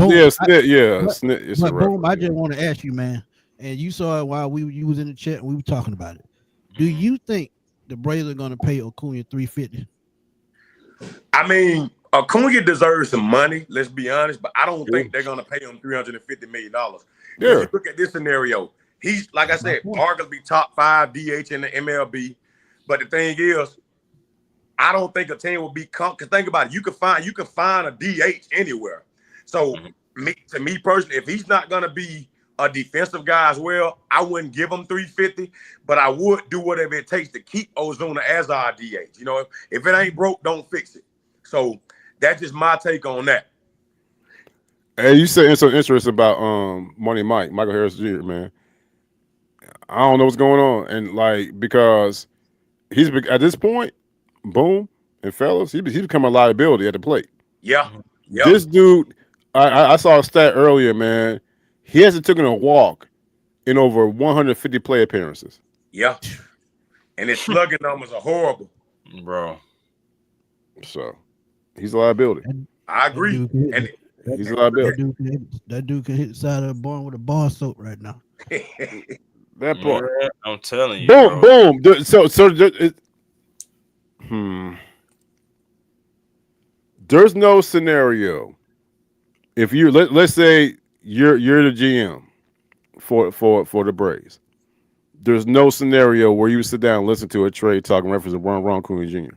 But Boom, I just want to ask you, man, and you saw it while you was in the chat and we were talking about it. Do you think the Braves are gonna pay Acuña $350? I mean, Acuña deserves some money, let's be honest, but I don't think they're going to pay him $350 million. You look at this scenario. He's, like I said, arguably top 5 DH in the MLB. But the thing is, I don't think a team will be because think about it, you can find a DH anywhere. So to me personally, if he's not going to be a defensive guy as well, I wouldn't give him $350, but I would do whatever it takes to keep Ozuna as our DH. If it ain't broke, don't fix it. So that's just my take on that. Hey, you said some interest about Michael Harris Jr., man. I don't know what's going on, and because he's at this point, Boom and fellas, he's become a liability at the plate. Yeah. This dude, I saw a stat earlier, man. He hasn't taken a walk in over 150 play appearances. Yeah, and his slugging numbers are horrible, bro. So he's a liability. I agree. And he's a liability. That dude can hit the side of the barn with a bar soap right now. That part. Yeah, I'm telling you. Boom. There's no scenario. If you let's say you're the GM for the Braves, there's no scenario where you sit down and listen to a trade talk in reference to Ronald Acuña Jr.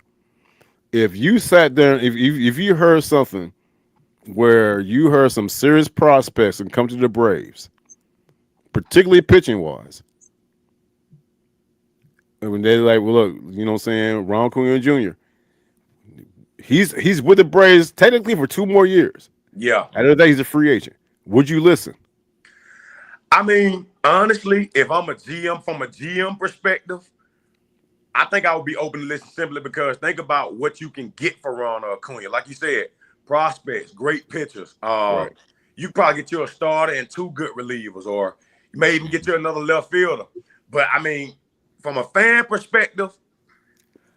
If you sat there, if you heard something where you heard some serious prospects and come to the Braves, particularly pitching wise, and when they're like, well, look, you know what I'm saying, Ronald Acuña Jr. He's with the Braves technically for 2 more years. Yeah. After that, he's a free agent. Would you listen? I mean, honestly, if I'm a GM from a GM perspective, I think I would be open to listen simply because think about what you can get for Ronald Acuña. Like you said, prospects, great pitchers. Right. You probably get you a starter and 2 good relievers, or you may even get you another left fielder. But I mean, from a fan perspective,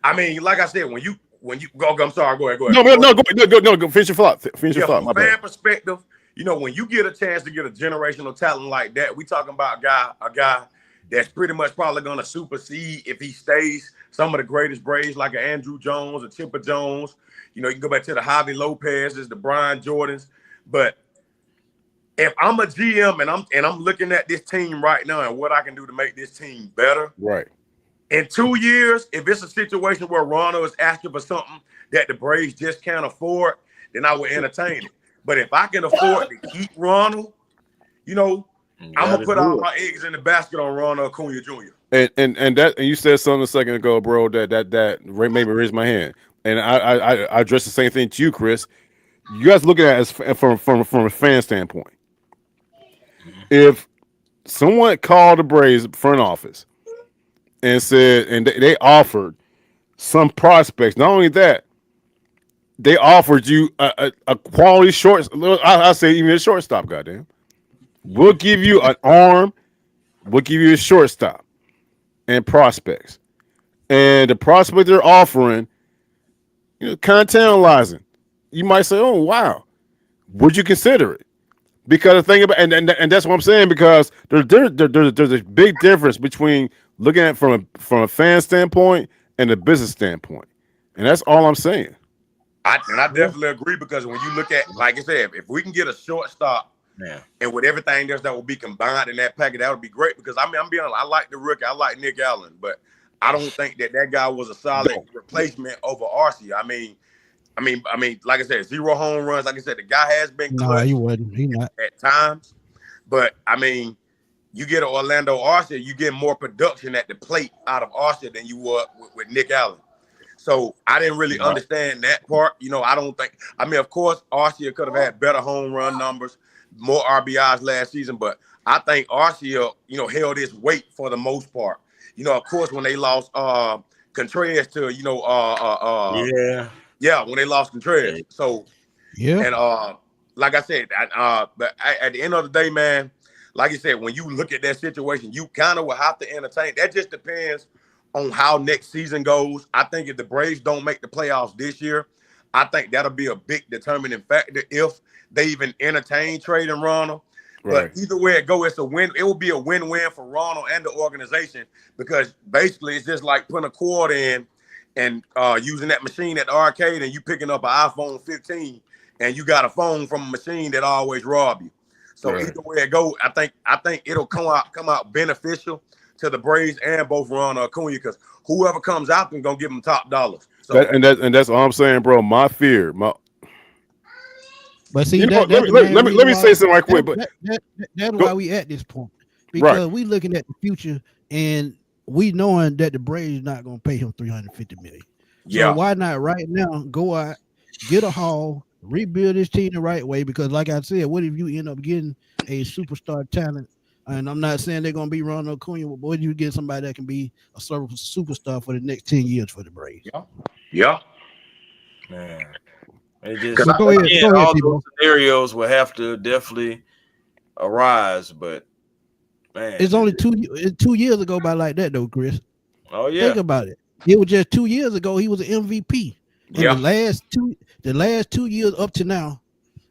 I mean, like I said, when you go, I'm sorry, go ahead. No, finish your thought. Finish your thought. From a fan perspective, you know, when you get a chance to get a generational talent like that, we talking about a guy that's pretty much probably going to supersede if he stays some of the greatest Braves like an Andrew Jones or Chipper Jones. You know, you can go back to the Javi Lopez's, the Brian Jordans. But if I'm a GM and I'm looking at this team right now and what I can do to make this team better, right? In 2 years, if it's a situation where Ronald is asking for something that the Braves just can't afford, then I would entertain it. But if I can afford to keep Ronald, you know, I'm gonna put all my eggs in the basket on Ronald Acuña Jr. And you said something a second ago, bro. That made me raise my hand, and I addressed the same thing to you, Chris. You guys looking at it from a fan standpoint. If someone called the Braves front office and said, and they offered some prospects, not only that, they offered you a quality short. I say even a shortstop. Goddamn, we'll give you an arm. We'll give you a shortstop and prospects. And the prospect they're offering, you know, kind of tantalizing. You might say, "Oh wow, would you consider it?" Because the thing about and that's what I'm saying, because there's a big difference between looking at it from a fan standpoint and a business standpoint, and that's all I'm saying. I definitely agree, because when you look at, like I said, if we can get a shortstop, and with everything else that will be combined in that package, that would be great. Because I mean, I'm being honest, I like the rookie, I like Nick Allen, but I don't think that guy was a solid replacement over Arcia. I mean, like I said, 0 home runs. Like I said, the guy has been clutch. No, he wasn't. He not at times, but I mean, you get an Orlando Arcia, you get more production at the plate out of Arcia than you would with Nick Allen. So I didn't really understand that part. You know, I don't think. I mean, of course, Arcia could have had better home run numbers, more RBIs last season, but I think Arcia, you know, held his weight for the most part. You know, of course, when they lost Contreras to, you know, when they lost Contreras. So and like I said, but at the end of the day, man, like you said, when you look at that situation, you kind of will have to entertain. That just depends on how next season goes. I think if the Braves don't make the playoffs this year, I think that'll be a big determining factor if they even entertain trading Ronald. Right. But either way it go, it's a win. It will be a win-win for Ronald and the organization, because basically it's just like putting a quarter in and using that machine at the arcade, and you picking up an iPhone 15 and you got a phone from a machine that always rob you. So either way it go, I think it'll come out beneficial to the Braves and both Ronald Acuña, because whoever comes out them gonna give them top dollars. So that's all I'm saying, bro. My fear, But see, let me say something right quick. But that's why we at this point, because we looking at the future and we knowing that the Braves not gonna pay him $350 million. So why not right now go out, get a haul, rebuild this team the right way? Because like I said, what if you end up getting a superstar talent? And I'm not saying they're gonna be Ronald Acuña, but what if you get somebody that can be a superstar for the next 10 years for the Braves? Yeah. Man. It just go ahead, all those scenarios will have to definitely arise, but man, it's only 2 years ago by like that though, Chris. Oh yeah, think about it. It was just 2 years ago he was an MVP. And the last 2 years up to now,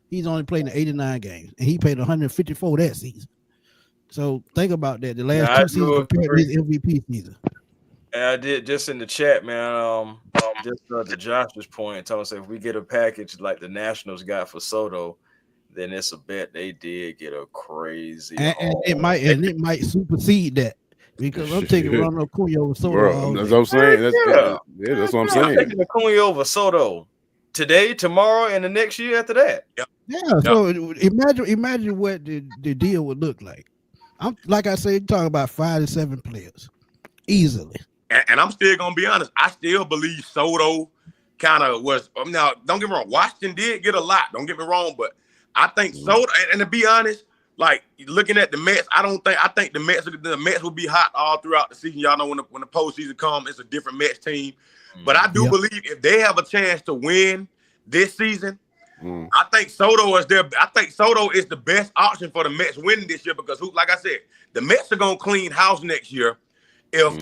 he's only played in 89 games, and he played 154 that season. So think about that. The last 2 seasons compared to his MVP season. And I did just in the chat, man. Just to Josh's point, Thomas said if we get a package like the Nationals got for Soto, then it's a bet they did get a crazy. And it might supersede that. because I'm taking Ronald Acuña over Soto. Bro, that's what I'm saying. That's what I'm saying. I'm taking Acuña over Soto today, tomorrow, and the next year after that. Yeah. So imagine what the deal would look like. I'm like I said, talking about 5 to 7 players easily. And I'm still gonna be honest. I still believe Soto kind of was. Now, don't get me wrong. Washington did get a lot. Don't get me wrong, but I think Soto. And to be honest, like looking at the Mets, I think the Mets will be hot all throughout the season. Y'all know when the postseason comes, it's a different Mets team. But I do believe if they have a chance to win this season, I think Soto is the best option for the Mets winning this year because like I said, the Mets are gonna clean house next year if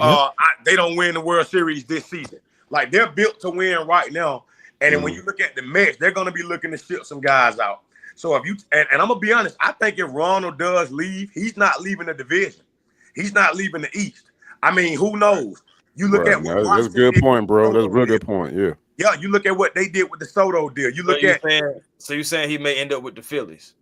they don't win the World Series this season. Like they're built to win right now. And then when you look at the Mets, they're gonna be looking to ship some guys out. So if you and I'm gonna be honest, I think if Ronald does leave, he's not leaving the division. He's not leaving the East. I mean, who knows? You look at what that's a good point, bro. That's a real good point. Yeah. Yeah, you look at what they did with the Soto deal. You look at so you're saying he may end up with the Phillies.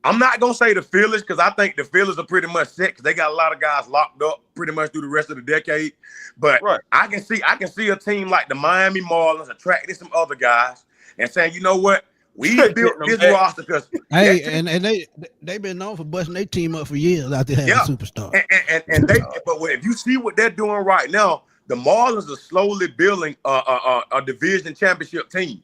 I'm not gonna say the Phillies because I think the Phillies are pretty much set because they got a lot of guys locked up pretty much through the rest of the decade. But I can see a team like the Miami Marlins attracting some other guys and saying, you know what, we built this roster because and they've been known for busting their team up for years out there having superstars. And but if you see what they're doing right now, the Marlins are slowly building a division championship team.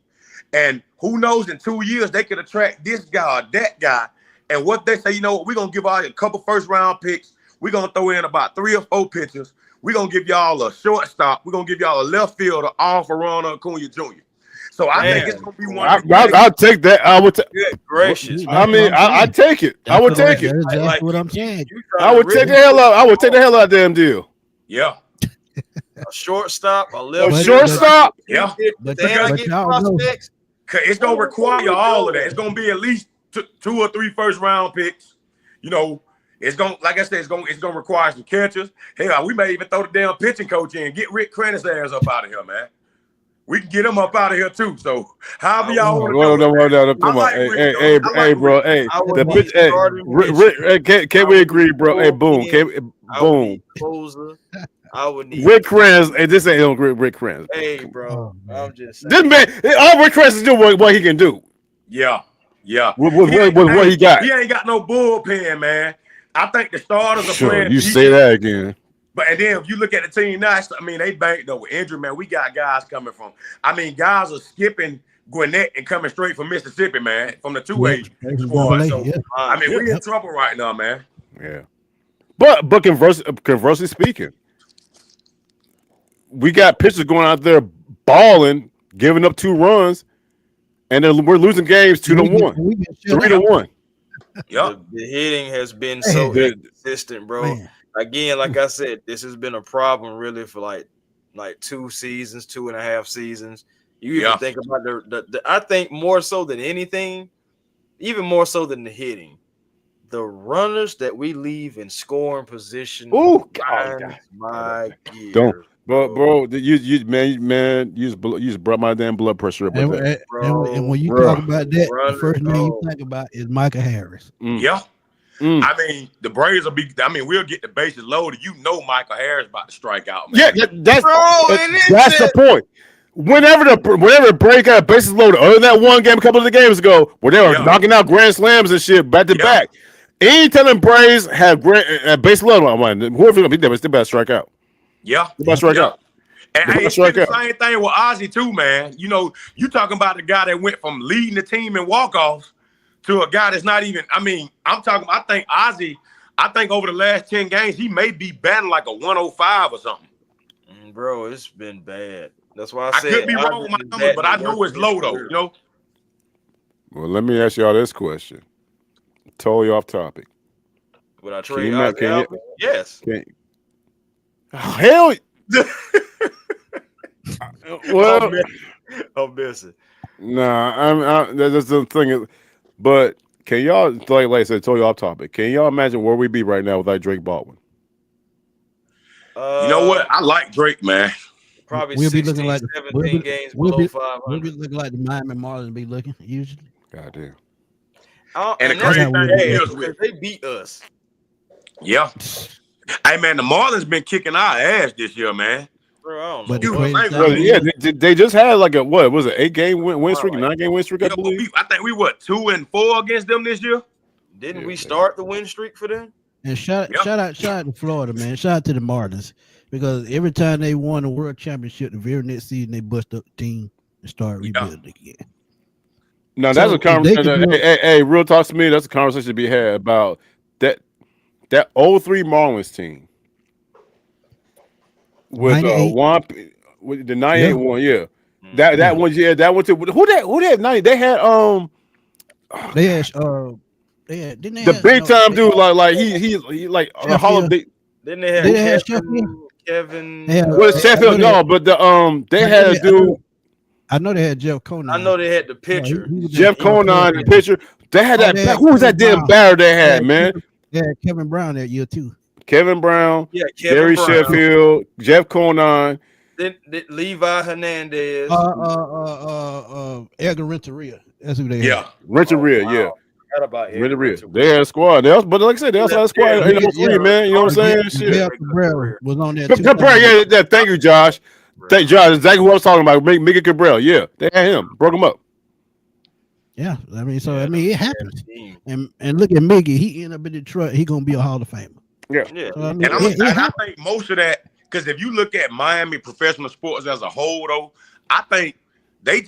And who knows, in 2 years, they could attract this guy or that guy. And what they say, you know what, we're going to give y'all a couple first-round picks. We're going to throw in about 3 or 4 pitchers. We're going to give y'all a shortstop. We're going to give y'all a left fielder, all for Ronald Acuña Jr. So I think it's going to be one. I'll take that. I would. Good gracious. I mean, I take it. I would take it. That's what I'm saying. I would take the hell out. I would take the hell out of damn deal. Yeah. A shortstop, a left shortstop. Yeah. Prospects. It's going to require all of that. It's going to be at least 2 or 3 first-round picks. You know, it's going, like I said, it's going to require some catchers. Hell, we may even throw the damn pitching coach in and get Rick Crenna's ass up out of here, man. We can get him up out of here too. So, however y'all want to do it. Come on, hey, bro, hey, the pitch, hey, Rick, can we agree, bro? Hey, boom, boom. I would need Rick Krenz. Hey, this ain't Rick Krenz. Hey, bro, I'm just saying. This man, all Rick Krenz is doing what he can do. Yeah. With what he got. He ain't got no bullpen, man. I think the starters are playing. You say that again. And then if you look at the team now, I mean, they banked up with injury, man. We got guys coming from. I mean, guys are skipping Gwinnett and coming straight from Mississippi, man, from the 2A squad. So, I mean, we're in trouble right now, man. Yeah. But conversely speaking, we got pitchers going out there balling, giving up 2 runs, and then we're losing games 2-1, 3-1. Yeah, the hitting has been so inconsistent, bro. Man. Again, like I said, this has been a problem really for like 2 seasons, 2.5 seasons. You even think about the I think more so than anything, even more so than the hitting, the runners that we leave in scoring position. Oh God, my gear. Don't. Bro, you just brought my damn blood pressure up. And when you talk about that, the first name you think about is Micah Harris. Yeah. I mean, the Braves will be. I mean, we'll get the bases loaded. You know, Michael Harris about to strike out, man. Yeah, that's the point. Whenever the Braves got bases loaded, other than that one game, a couple of the games ago, where they were knocking out grand slams and shit back to back. Anytime the Braves have base loaded, whoever's gonna be there, they better strike out. Yeah, they better strike out. And it's the same thing with Ozzie too, man. You know, you talking about the guy that went from leading the team in walk-offs to a guy that's not even. I mean, I think Ozzie. I think over the last 10 games, he may be batting like a 105 or something. Bro, it's been bad. That's why I said could be wrong with my numbers, but I know it's low though. You know. Well, let me ask y'all this question. Totally off topic. Would I trade Ozzie? Yes. Hell. Well, I'm missing. Nah, that's the thing. But can y'all, like I said, totally off topic. Can y'all imagine where we'd be right now without Drake Baldwin? You know what? I like Drake, man. Probably we'll 16, be looking like 17 games below 500. We'll be looking like the Miami Marlins be looking usually. Goddamn. And the crazy thing is, they beat us. Yeah. Hey man, the Marlins been kicking our ass this year, man. Bro, I don't But know. They just had like a what was it 8-game win streak, 9-game win streak, I believe. I think we 2-4 against them this year. Didn't we start the win streak for them? And shout out to Florida, man. Shout out to the Marlins, because every time they won the World Championship, the very next season they bust up the team and start rebuilding again. No, that's a conversation. Hey, real talk to me. That's a conversation to be had about that 03 Marlins team with with the 98 one. Yeah, that one. Yeah, that went to who had 90. They had didn't they the big time dude like he like on a holiday. Didn't they have Kevin? Well, Sheffield no, but they had a dude. I know they had Jeff Conine. I know they had the pitcher. Jeff Conine, the pitcher. They had that. Who was that damn batter they had, man? Yeah, Kevin Brown that year too. Kevin Brown. Yeah, Gary Sheffield. Jeff Conine. Then Levi Hernandez. Edgar Renteria. That's who they had. Yeah, Renteria. Wow. Yeah. Renteria. They had a squad. But like I said, they also had a squad in the 3, man. You know what I'm saying? Shit. Cabrera was on there too. Cabrera, yeah. Thank you, Josh. Thank Josh. Exactly what I was talking about. Miguel Cabrera. Yeah, they had him. Broke him up. Yeah, I mean, it happens. And look at Miggy. He ended up in Detroit. He gonna be a Hall of Famer. Yeah. So, I mean, and I think most of that, because if you look at Miami professional sports as a whole, though, I think they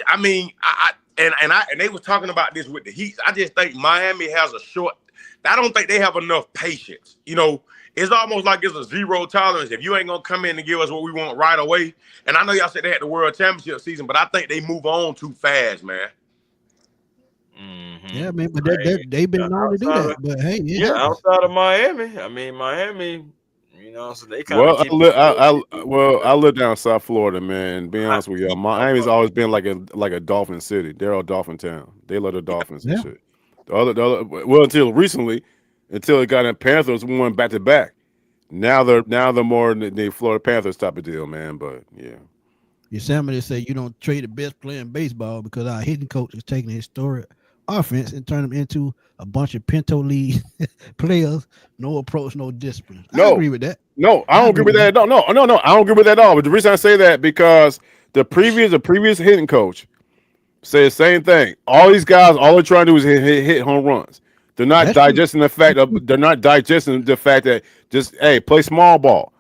were talking about this with the Heat. I just think Miami has I don't think they have enough patience. You know, it's almost like it's a zero tolerance. If you ain't gonna come in and give us what we want right away, and I know y'all said they had the World Championship season, but I think they move on too fast, man. Mm-hmm. Yeah, man, but they've been known to do that. But hey, outside of Miami, I mean, Miami, you know, so they kind of. I live down South Florida, man. Be honest with y'all, Miami's always been like a dolphin city. They're a dolphin town. They love the Dolphins and shit. The other, until recently, until it got in Panthers, we went back to back. Now they're more than the Florida Panthers type of deal, man. But yeah. Somebody say you don't trade the best player in baseball because our hitting coach is taking a historic offense and turn them into a bunch of Pinto League players. No approach, no discipline. I agree with that. No, I don't agree with that at all. No, I don't agree with that at all. But the reason I say that because the previous hitting coach said the same thing. All these guys, all they're trying to do is hit home runs. They're not digesting the fact that just play small ball.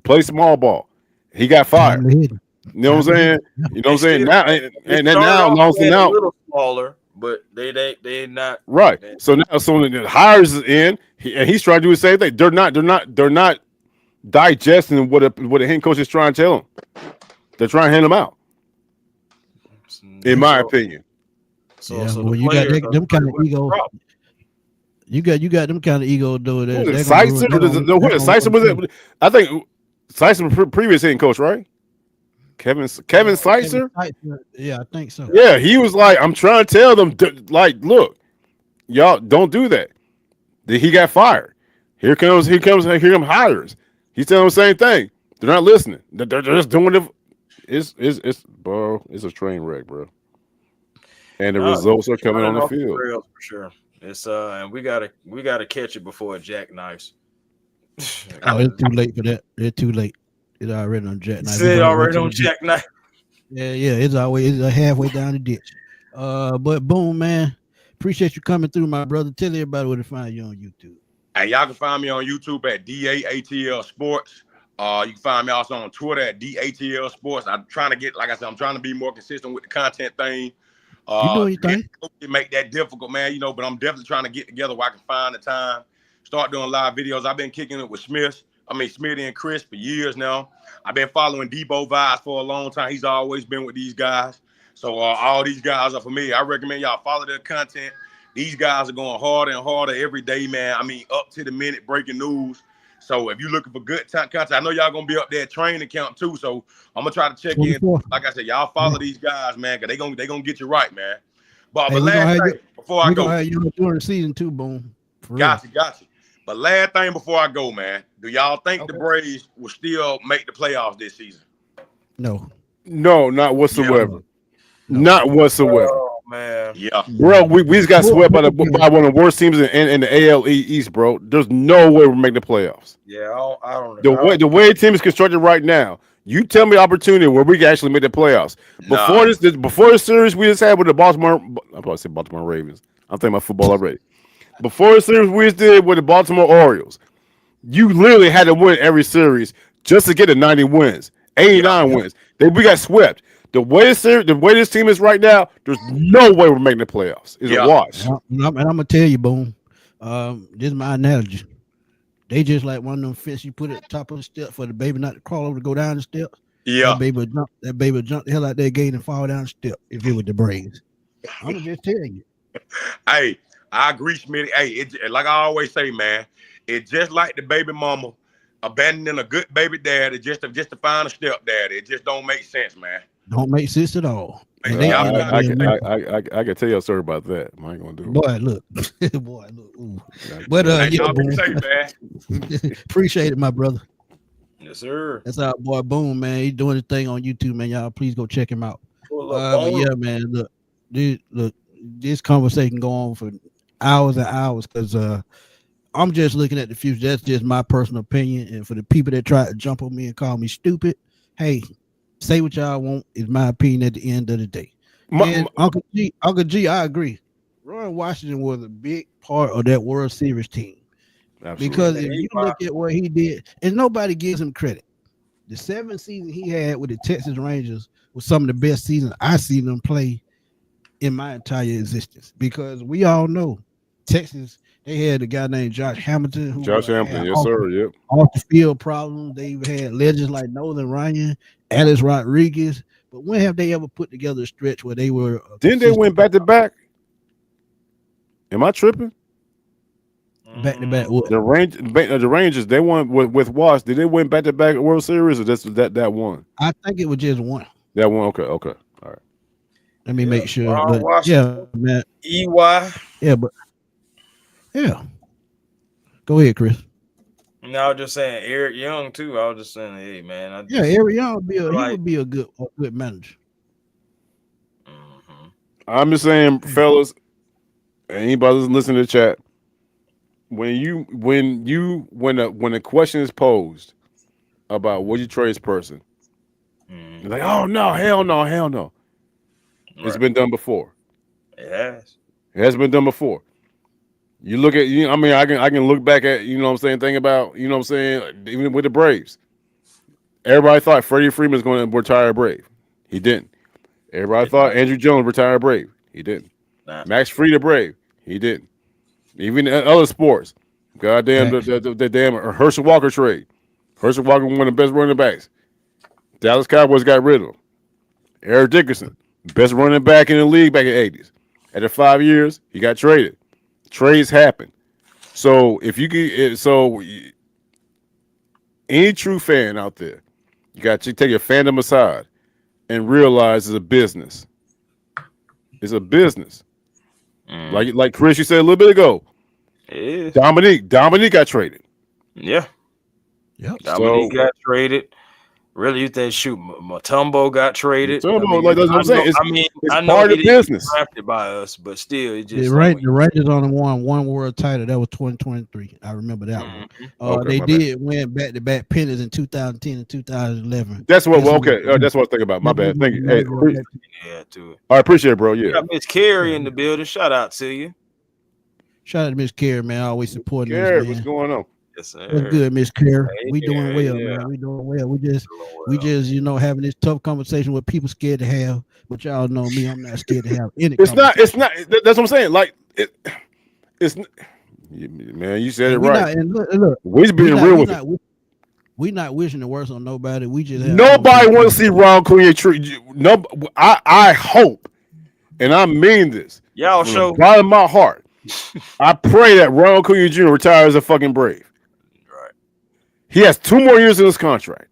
Play small ball. He got fired. You know what I'm saying? You know what I'm saying? Now a little smaller, but they not right. So the hires is in, and he's trying to do the same thing. They're not digesting what a hitting coach is trying to tell them. They're trying to hand them out. In my opinion. So when you got them kind of ego, you got them kind of ego though. Syson was it? I think Syson was previous hitting coach, right? Kevin Slicer? Yeah, I think so. Yeah, he was like, I'm trying to tell them, like, look, y'all don't do that. He got fired. Here comes hires. He's telling them the same thing. They're not listening. They're just doing it. It's a train wreck, bro. And the results are coming on the field. For sure. It's and we gotta catch it before it jackknifes. It's too late for that. It's too late. It's already on jackknife. It's already on jackknife. Yeah, it's halfway down the ditch. But boom, man. Appreciate you coming through, my brother. Tell everybody where to find you on YouTube. Hey, y'all can find me on YouTube at DAATL Sports. You can find me also on Twitter at DATL Sports. I'm trying to get, like I said, I'm trying to be more consistent with the content thing. You doing your thing? It make that difficult, man. You know, but I'm definitely trying to get together where I can find the time, start doing live videos. I've been kicking it with Smitty and Chris for years now. I've been following Debo Vibes for a long time. He's always been with these guys. So all these guys are familiar. I recommend y'all follow their content. These guys are going harder and harder every day, man. I mean, up to the minute breaking news. So if you're looking for good content, I know y'all going to be up there training account too. So I'm going to try to check in. Like I said, y'all follow these guys, man, because they gonna get you right, man. But last thing before I go. You're doing season 2, boom. Gotcha. But last thing before I go, man, do y'all think the Braves will still make the playoffs this season? No, not whatsoever. No. Not whatsoever. Oh, man. Yeah. Bro, we just got swept by one of the worst teams in the AL East, bro. There's no way we're making the playoffs. Yeah, I don't The way the team is constructed right now, you tell me opportunity where we can actually make the playoffs. Before the series we just had with the Baltimore Ravens. I'm thinking about football already. Before the series we just did with the Baltimore Orioles, you literally had to win every series just to get to 90 wins, 89 wins. We got swept. The way this team is right now, there's no way we're making the playoffs. It's a wash. And I'm gonna tell you, Boom. This is my analogy. They just like one of them fish you put at the top of the step for the baby not to crawl over to go down the steps. Yeah. That baby would jump the hell out that gate and fall down the step if it was the Braves. I'm gonna just tell you. Hey, I agree, Smitty. Hey, like I always say, man, it's just like the baby mama abandoning a good baby daddy just to find a stepdaddy. It just don't make sense, man. Don't make sense at all. I can tell you a story about that. I ain't gonna do it. Boy, look. Boy, look. Ooh. But y'all be safe, man. Appreciate it, my brother. Yes, sir. That's our boy Boom, man. He's doing his thing on YouTube, man. Y'all please go check him out. But yeah, man. Look, this conversation go on for hours and hours because I'm just looking at the future. That's just my personal opinion. And for the people that try to jump on me and call me stupid, hey, say what y'all want. Is my opinion at the end of the day. And Uncle G, I agree. Ron Washington was a big part of that World Series team. Absolutely. Because if you look at what he did, and nobody gives him credit, the 7th season he had with the Texas Rangers was some of the best seasons I seen them play in my entire existence. Because we all know Texas, they had a guy named Josh Hamilton. Yes, sir. Yep. Off the field problems. They've had legends like Nolan Ryan, Alex Rodriguez. But when have they ever put together a stretch where they were? Didn't they win back to back? Am I tripping? Back to back. What? The Rangers, they won with Wash. Did they win back to back World Series or that one? I think it was just one. That one. Okay. All right. Let me make sure. But, yeah, man. EY. Yeah, but yeah. Go ahead, Chris. No, I was just saying Eric Young too. I was just saying, hey man. Eric Young would be a good manager. Mm-hmm. I'm just saying, fellas, anybody listening to the chat, when a question is posed about would you trade this person, you're like, oh no, hell no. Right. It's been done before. It has. It has been done before. You look at I can look back at, what I'm saying, think about, what I'm saying, even with the Braves. Everybody thought Freddie Freeman was going to retire a Brave. He didn't. Everybody thought Andrew Jones retired a Brave. He didn't. Max Fried a Brave. He didn't. Even in other sports. Goddamn, the damn Herschel Walker trade. Herschel Walker one of the best running backs. Dallas Cowboys got rid of him. Eric Dickerson, best running back in the league back in the 80s. After 5 years, he got traded. Trades happen. So if you can, any true fan out there, you got to take your fandom aside and realize it's a business. It's a business. Like Chris, you said a little bit ago. It is. Dominique got traded. Yeah. Yep. Dominique got traded. Really, you think Mutombo got traded? Mutombo, that's what I'm saying. It's I know part of business. Drafted by us, but still, it just the Rangers only won one world title. That was 2023. I remember that one. They did win back-to-back pennants in 2010 and 2011. That's what. That's what I was thinking about. My bad. Thank you. Hey, to it. I appreciate it, bro. Yeah. Got Miss Carey in the building. Shout out to you. Shout out to Miss Carey, man. Always supporting Carey, us, man. What's going on? Yes, sir. What's good, Miss Carey? Hey, we doing well, man. We doing well. We just having this tough conversation with people scared to have. But y'all know me, I'm not scared to have any. It's not. That's what I'm saying. Like it's. Man, you said it right. Look, we're being real with it. We're not wishing the worst on nobody. We just nobody wants to see Ron Acuña treat. No, I hope, and I mean this. Y'all show bottom of my heart. I pray that Ronald Acuña Jr. retires as a fucking Brave. Right. He has 2 more years in his contract.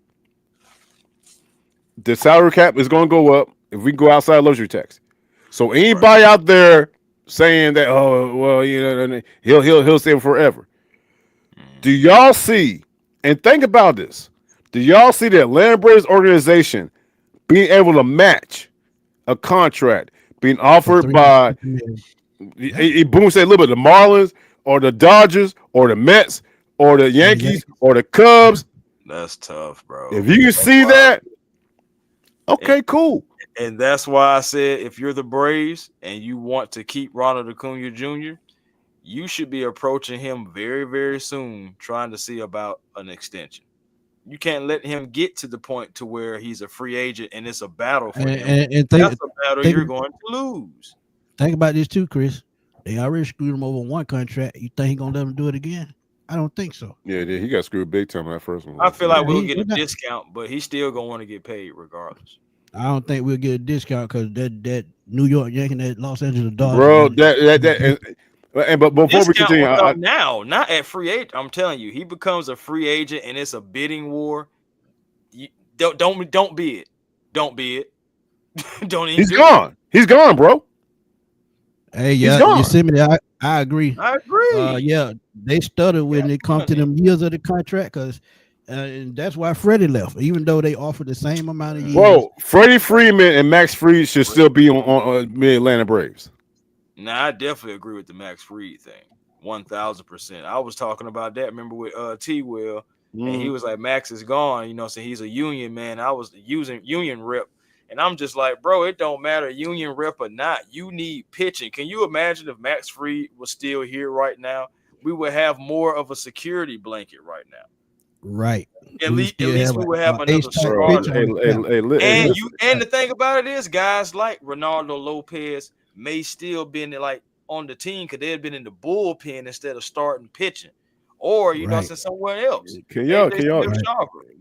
The salary cap is going to go up if we go outside luxury tax. So anybody out there saying that, oh well, he'll stay forever. Do y'all see? And think about this. Do y'all see the Atlanta Braves organization being able to match a contract being offered by Boom said a little bit the Marlins or the Dodgers or the Mets or the Yankees or the Cubs. That's tough, bro. If you see that, okay, cool. And that's why I said if you're the Braves and you want to keep Ronald Acuña Jr., you should be approaching him very, very soon, trying to see about an extension. You can't let him get to the point to where he's a free agent and it's a battle for him. And that's a battle you're going to lose. Think about this too, Chris. They already screwed him over one contract. You think he's gonna let him do it again? I don't think so. Yeah, he got screwed big time on that first one. I feel like we'll get a discount, but he's still gonna want to get paid regardless. I don't think we'll get a discount because that New York Yankee, that Los Angeles Dodgers. Bro, but before we continue, now, not at free agent. I'm telling you, he becomes a free agent and it's a bidding war. You, don't be it. Don't be it. Don't even. He's gone. He's gone, bro. Hey, yeah, Yosemite, I agree. I agree. Yeah, they stuttered when it comes to them years of the contract because and that's why Freddie left, even though they offered the same amount of years. Bro, Freddie Freeman and Max Fried should still be on Mid-Atlanta Braves. Nah, I definitely agree with the Max Fried thing. 1,000%. I was talking about that. Remember with T-Will, and he was like, Max is gone. You know, so he's a union man. I was using union rep. And I'm just like, bro, it don't matter union rep or not. You need pitching. Can you imagine if Max Fried was still here right now? We would have more of a security blanket right now. Right. At least we would have another starter. And the thing about it is, guys like Ronaldo Lopez may still been like on the team because they had been in the bullpen instead of starting pitching, or you know, somewhere else. Can y'all,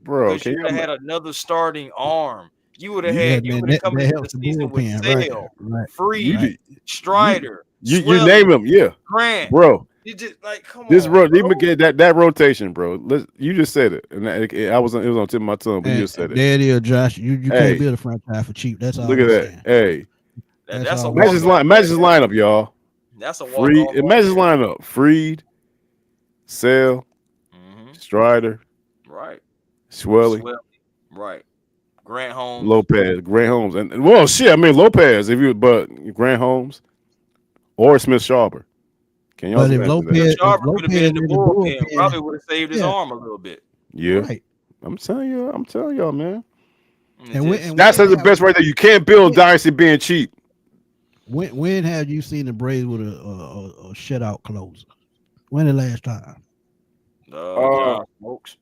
bro? You would have had another starting arm. You would have had you would have come into the season with Sale, Fried, Strider. You name them, Grant, bro. You just like come this on, bro. Get that rotation, bro. You just said it, and it was on tip of my tongue, but you just said it. There it is, Josh. You can't build a franchise for cheap. That's all. Look at that. Saying. Hey, that's a imagine his lineup, y'all. That's a Fried. Imagine his lineup: Fried, Sale, Strider, right, Swelly, right. Grant Holmes, Lopez, and well, shit. I mean Lopez, Grant Holmes or Smith Sharper. Can y'all? But if Lopez would have been in the bullpen, probably would have saved his arm a little bit. Yeah, right. I'm telling y'all, man. And that's the best right there. You can't build dynasty being cheap. When have you seen the Braves with a shutout closer? When the last time? John Smokes.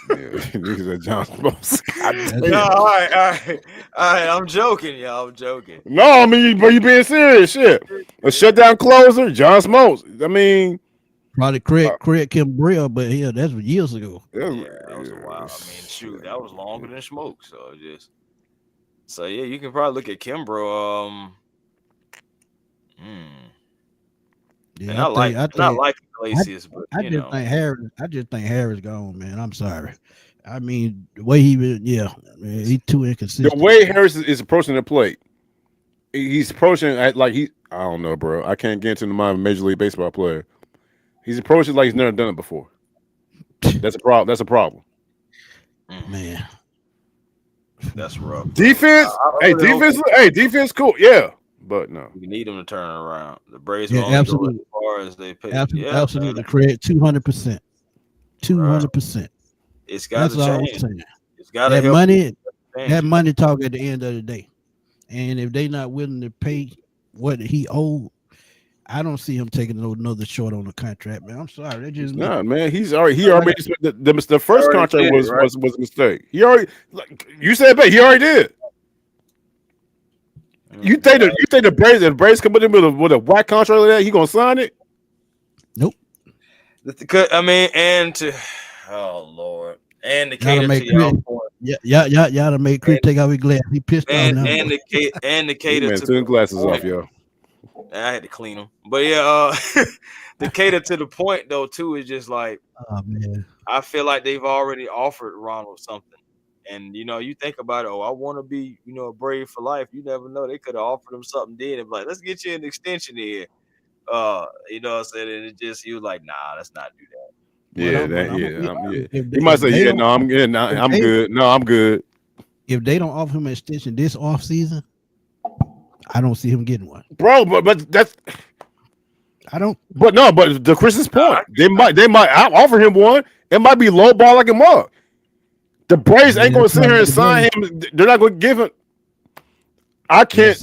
These are John Smokes. All right. I'm joking, y'all. I'm joking. No, I mean, but you being serious, shit. A shutdown closer, John Smokes. I mean, probably Craig Kimbrell, but yeah, that's years ago. Yeah, that was a while. I mean, shoot, that was longer than Smokes. So yeah, you can probably look at Kimbrell. Yeah, and I like Iglesias, but I just think Harris gone, man. I'm sorry. I mean, the way he's too inconsistent. The way Harris is approaching the plate, he's approaching like I don't know, bro. I can't get into the mind of a Major League Baseball player. He's approaching like he's never done it before. That's a problem. That's a problem. Man, that's rough. Defense, defense, cool, yeah. But no, you need them to turn around. The Braves absolutely. As far as they pay, absolutely, Craig, 200%, 200%. It's got to change. It's got to help. That money talk at the end of the day, and if they not willing to pay what he owed, I don't see him taking another short on the contract, man. I'm sorry, that just man. He already the first contract was a mistake. He already you said, but he already did. You think the Braves come in with a whack contract like that, he gonna sign it? Nope. I mean, oh Lord, and the cater to y'all point. Y'all to make Chris take out his glass. He pissed off now. And the cater to the glasses off, yo. I had to clean them, but yeah, the cater to the point though too is just like, oh man, I feel like they've already offered Ronald something. And you think about it. Oh, I want to be, a Brave for life. You never know. They could have offered him something then and be like, let's get you an extension here. What I'm saying? And it just you like, nah, let's not do that. He might say, yeah, no, I'm good. I'm good. No, I'm good. If they don't offer him an extension this offseason, I don't see him getting one, bro. But that's I don't. But no, but to Chris's point, they might offer him one. It might be low ball like a mug. The Braves ain't going to sit here and sign him. They're not going to give him. I can't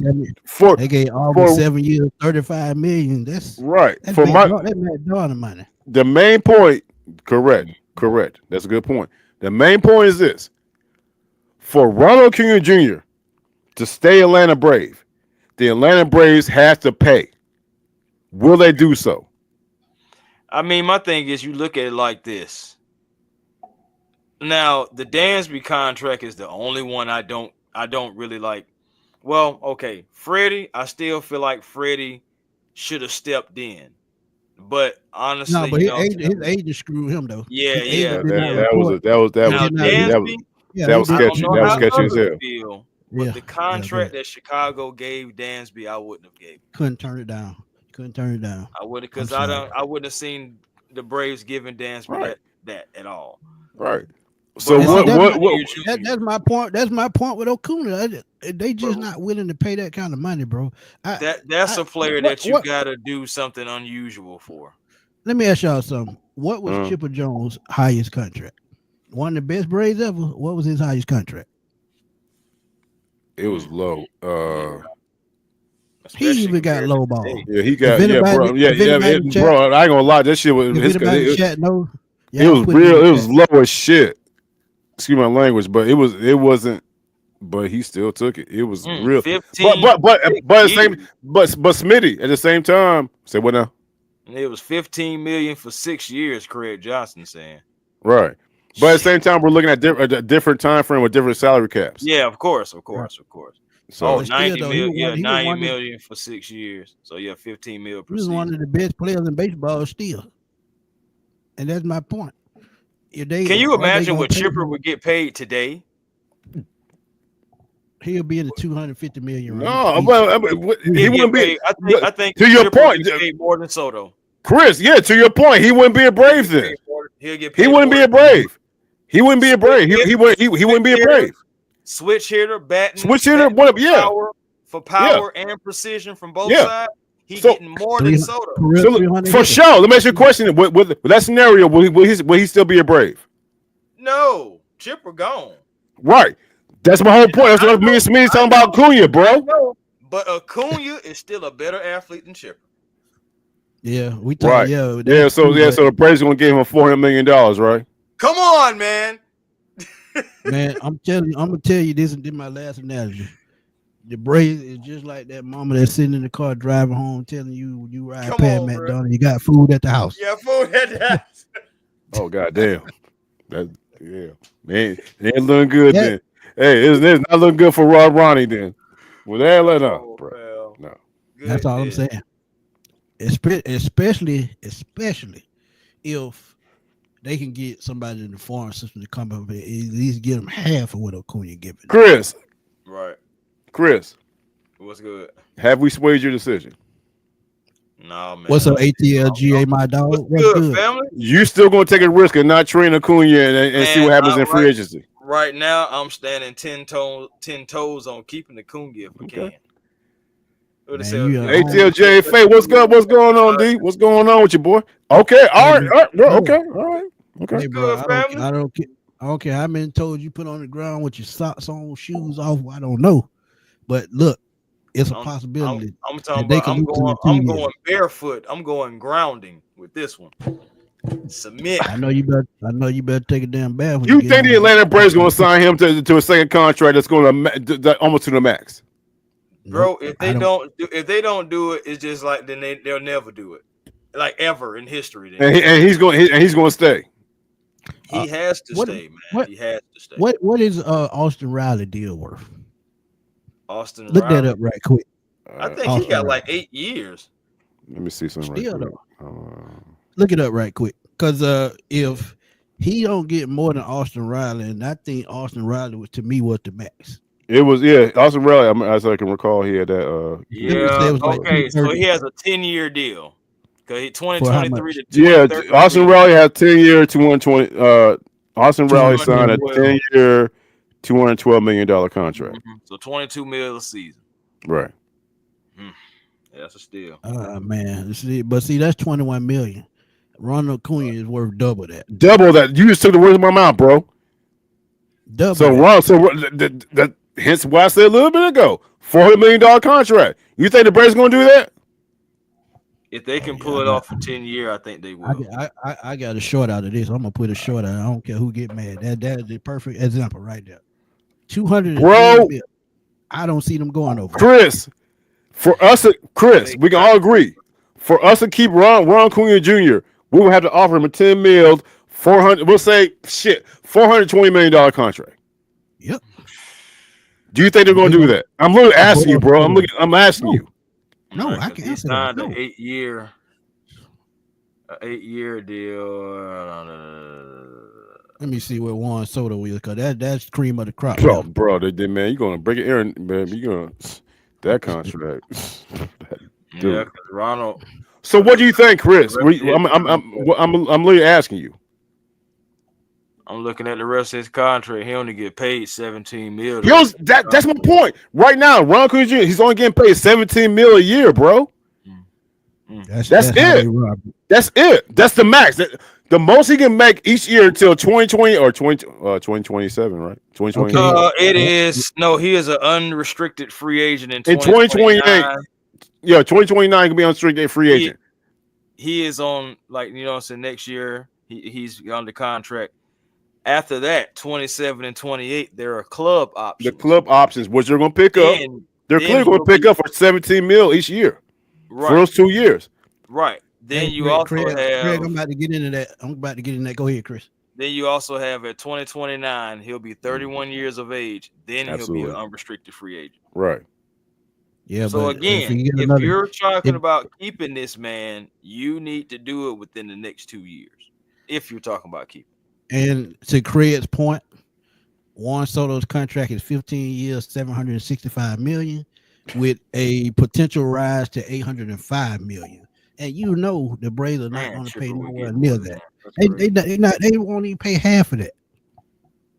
They gave Auburn 7 years, $35 million. That's right. That's that money. The main point, correct. That's a good point. The main point is this: for Ronald Acuña Jr. to stay Atlanta Brave, the Atlanta Braves have to pay. Will they do so? I mean, my thing is, you look at it like this. Now, the Dansby contract is the only one I don't really like. Well, okay, Freddie, I still feel like Freddie should have stepped in. But honestly, no, but his agent screwed him though. Yeah. That was sketchy. That was sketchy as hell. But the contract that Chicago gave Dansby, I wouldn't have gave. Couldn't turn it down. I would have, because I wouldn't have seen the Braves giving Dansby that at all. Right. So that's my point. That's my point with Acuña. They just not willing to pay that kind of money, bro. That's a player that you gotta do something unusual for. Let me ask y'all something. What was Chipper Jones' highest contract? One of the best Braves ever. What was his highest contract? It was low. He even got low ball. Yeah, he got bro. Bro, I ain't gonna lie. That shit was it was real. It was low as shit. Excuse my language, but it wasn't. But he still took it. It was real. 15 but Smitty at the same time. Say what now? It was $15 million for 6 years. Craig Johnson saying. Right, but at the same time, we're looking at a different time frame with different salary caps. Yeah, of course. So 90 million, 90 million for 6 years. So yeah, 15 mil per season. He was one of the best players in baseball still, and that's my point. Can you imagine what Chipper would get paid today? He'll be in the 250 million range. No, but he wouldn't be. I think to your point, paid more than Soto. Chris, yeah, to your point, he wouldn't be a Brave then. He wouldn't be a Brave. He wouldn't be a Brave. He wouldn't be a Brave. Switch hitter, batting. For power and precision from both sides. He's getting more than Soto. For sure. Let me ask you a question. With that scenario, will he still be a Brave? No, Chipper gone. Right. That's my whole point. That's what me and Smith talking about Acuña, bro. But Acuña is still a better athlete than Chipper. Yeah, we talk. Right. So the Braves gonna give him $400 million, right? Come on, man. Man, I'm gonna tell you this, and this is my last analogy. The Braves is just like that mama that's sitting in the car driving home, telling you ride past McDonald's, you got food at the house. Yeah, food at the house. Oh goddamn. Man, it ain't looking good then. Hey, it's not looking good for Ronnie then. Well, that let up, bro. Well, no. That's all I'm saying. Especially if they can get somebody in the farm system to come up and at least get them half of what Acuña giving. Chris. Right. Chris. What's good? Have we swayed your decision? No, man. What's up, ATLGA, my dog? What's good, family? You still gonna take a risk and not train Acuña and see what happens in free agency? Right now, I'm standing 10 toes on keeping Acuña if we can. ATLJ, Faye, what's good? What's going on, D? What's going on with you, boy? Okay, all right, okay. Hey, bro, I don't care how many toes you put on the ground with your socks on, shoes off. I don't know, but look, it's a possibility. I'm talking about. I'm going barefoot. I'm going grounding with this one. Submit. I know you better take a damn bath. You think the Atlanta Braves going to sign him to a second contract that's going to almost to the max? Bro, if they don't do it, it's just like then they'll never do it, like ever in history. And he's going to stay. He has to stay, man. He has to stay. What is Austin Riley deal worth? Look that up right quick. I think he got like 8 years. Let me see something right quick. Look it up right quick, because if he don't get more than Austin Riley, and I think Austin Riley was the max. It was Austin Riley. As I can recall, he had that. Okay, so he has a 10-year deal. Okay, 2023 to 2030. Austin Riley had 10-year, 220. Austin Riley signed a 10-year, $212 million contract. So $22 million a season. Right. Yeah, that's a steal. Man, but see, that's 21 million. Ronald Acuña is worth double that. Double that. You just took the words in my mouth, bro. Double. So Ron, that hence why I said a little bit ago, $400 million contract. You think the Braves going to do that? If they can pull it off for 10 years, I think they will. I got a short out of this. I'm gonna put a short out. I don't care who get mad. That is the perfect example right there. 200. Bro, I don't see them going over. Chris, we can all agree. For us to keep Ron Acuña Jr., we will have to offer him a 10 mil, 400. We'll say $420 million contract. Yep. Do you think they're going to do that? I'm literally asking you, bro. I'm asking you. No, I can't answer that. Signed an 8-year deal. Let me see what Juan Soto is, because that's cream of the crop. Bro, man, you're going to break it, Aaron, man. You're going to that contract. Yeah, Ronald. So what do you think, Chris? I'm literally asking you. I'm looking at the rest of his contract. He only get paid $17 million. That's my point. Right now, Ron Acuña Jr., he's only getting paid $17 million a year, bro. That's it. That's it. That's the max. The most he can make each year until 2020 or 2027, right? 2028. It is he is an unrestricted free agent in 2028. Yeah, 2029 can be unrestricted free agent. He is on next year he's on the contract. After that, 27 and 28, there are club options. The club options, which they're going to pick up. They're clearly going to pick up for $17 million each year for those 2 years. Right. Then you also have. Craig, I'm about to get into that. Go ahead, Chris. Then you also have at 2029, he'll be 31 years of age. Then he'll be an unrestricted free agent. Right. Yeah. So again, if you're talking about keeping this man, you need to do it within the next 2 years. If you're talking about keeping. And to Craig's point, Juan Soto's contract is 15 years, $765 million, with a potential rise to $805 million. And the Braves are not going to pay nowhere near that. They won't even pay half of that.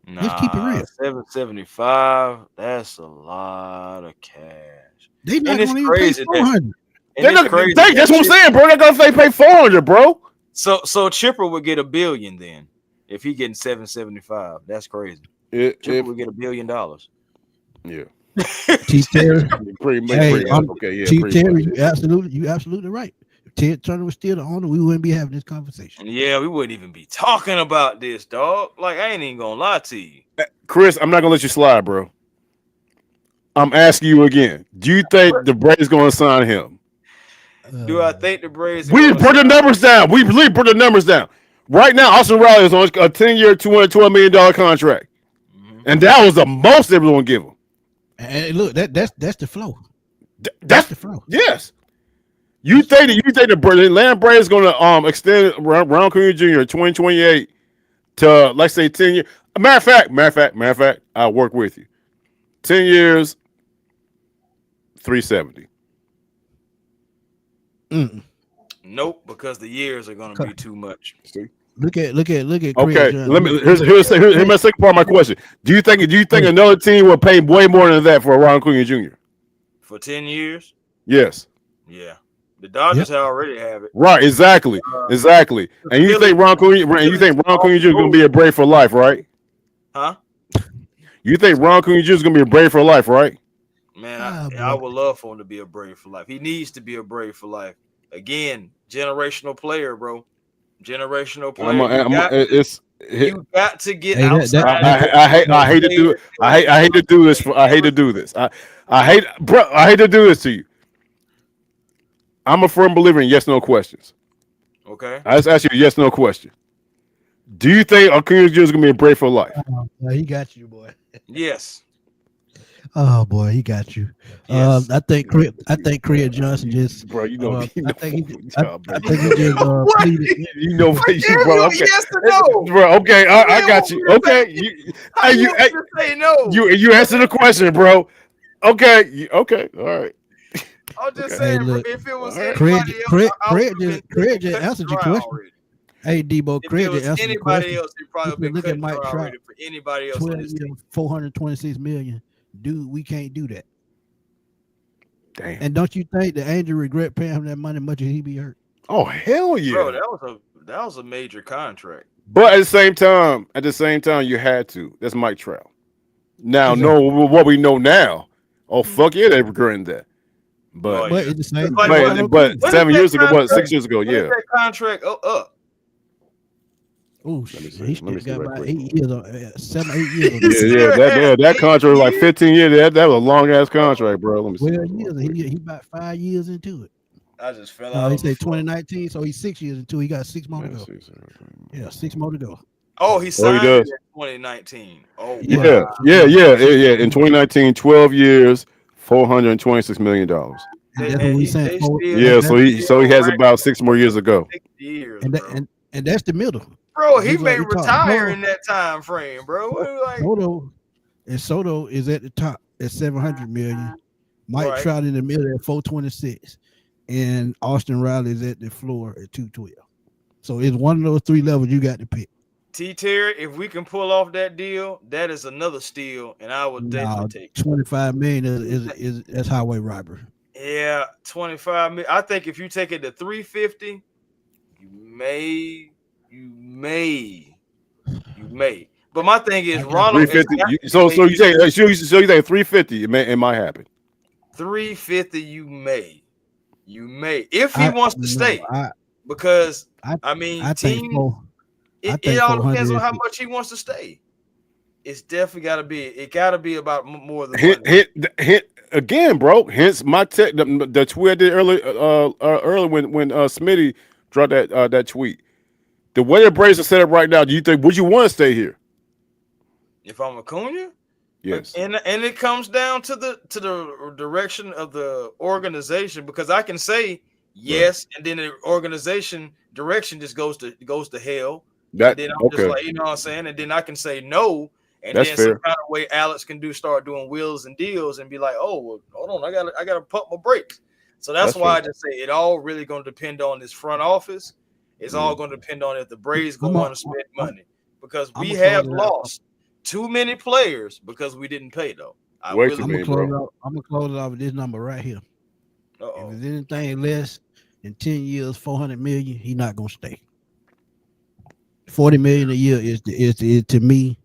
Let's keep it real. 775. That's a lot of cash. They not going to even pay 400. That's what I'm saying, bro. They're going to pay 400, bro. So Chipper would get $1 billion then. If he getting 775, that's crazy. Chipper would get $1 billion. Yeah. T. Terry, Terry, you absolutely right. If Ted Turner was still the owner, we wouldn't be having this conversation. Yeah, we wouldn't even be talking about this, dog. Like, I ain't even gonna lie to you. Chris, I'm not gonna let you slide, bro. I'm asking you again. Do you think the Braves gonna sign him? Do I think the Braves? We put the numbers down. We really put the numbers down. Right now, Austin Riley is on a 10-year, $212 million contract, and that was the most they were going to give him. And look, that's the flow. That's the flow. Yes. You think the Atlanta Braves going to extend Ron Acuña Jr. 2028 to, let's say, 10 years? Matter of fact, I'll work with you. 10 years, 370. Nope, because the years are going to be too much. See? Look at. Okay, here's my second part of my question. Do you think another team will pay way more than that for Ron Acuña Jr. for 10 years? Yes. Yeah, the Dodgers already have it. Right, exactly. And you think Ron Acuña Jr. is going to be a Brave for life, right? Huh? You think Ron Acuña Jr. is going to be a Brave for life, right? Man, I would love for him to be a Brave for life. He needs to be a Brave for life. Again, generational player, bro. Generational player. You got to get outside. I hate to do it. I hate to do this. I hate to do this to you. I'm a firm believer in yes, no questions. Okay. I just ask you a yes, no question. Do you think Acuña Jr. is gonna be a Brave for life? He got you, boy. Yes. Oh boy, he got you. Yes. I think Craig Johnson just, bro. I think he just pleaded. Bro. Okay, yes or no? Bro. Okay, I got you. Okay, say no. You answer the question, bro. Okay, all right. I'm just saying, look, if it was Craig just answered your question. Already. Hey, Debo, Craig just answered your question. Anybody else, he probably been cut already for anybody else. 12 years, $426 million. Dude, we can't do that. Damn. And don't you think the Angel regret paying him that money much as he be hurt? Oh hell yeah. Bro, that was a major contract. But at the same time, you had to. That's Mike Trout. Now, Exactly. know what we know now. Oh fuck yeah, they regretting that. But Oh, yeah. It's the same. Like, but when 7 is years that ago, what? 6 contract- years ago, when is yeah. that contract up? Oh, Let me shit. see. He Let me still see got right about quick. 8 years, 7, 8 years. On Yeah, that. that contract was like 15 years. That was a long ass contract, bro. Let me see. 12 years. He about 5 years into it. I just fell No, out. he On the said floor. 2019, so he's 6 years into. He got 6 more to Let me go. see. Yeah, 6 more to go. Oh, he signed does. it in 2019. Oh, Yeah. wow. Yeah. In 2019, 12 years, $426 million. And that's what we saying. Yeah, so he has about 6 more years to go. 6 years, And, bro. and that's the middle. Bro, he Just like may we talked, retire in that time frame, bro. Like, Soto is at the top at 700 million. Mike Right. Trout in the middle at 426, and Austin Riley is at the floor at 212. So it's one of those 3 levels you got to pick. T. Terry, if we can pull off that deal, that is another steal, and I would definitely take it. 25 million is that's highway robbery. Yeah, 25 million. I think if you take it to 350, you may. But my thing is, Ronald. 350. So you say 350? It might happen. 350, you may if he wants to stay. Because I mean, I think team. I It think all depends 400 on how much he wants to stay. It's definitely got to be. It got to be about more than hint again, bro. Hence my the tweet I did early when Smitty dropped that tweet. The way the Braves are set up right now, do you think would you want to stay here? If I'm Acuña, yes, and it comes down to the direction of the organization, because I can say yes, and then the organization direction just goes to hell. And then I'm just like, you know what I'm saying, and then I can say no, and that's then fair. some kind of way Alex can start doing wheels and deals and be like, oh, well, hold on, I gotta pump my brakes. So that's why I just say it all really going to depend on this front office. It's all going to depend on if the Braves going to want to spend money, because we have lost too many players because we didn't pay though. I'm gonna close it off with this number right here. If it's anything less than 10 years, 400 million, he's not gonna stay. 40 million a year is to me,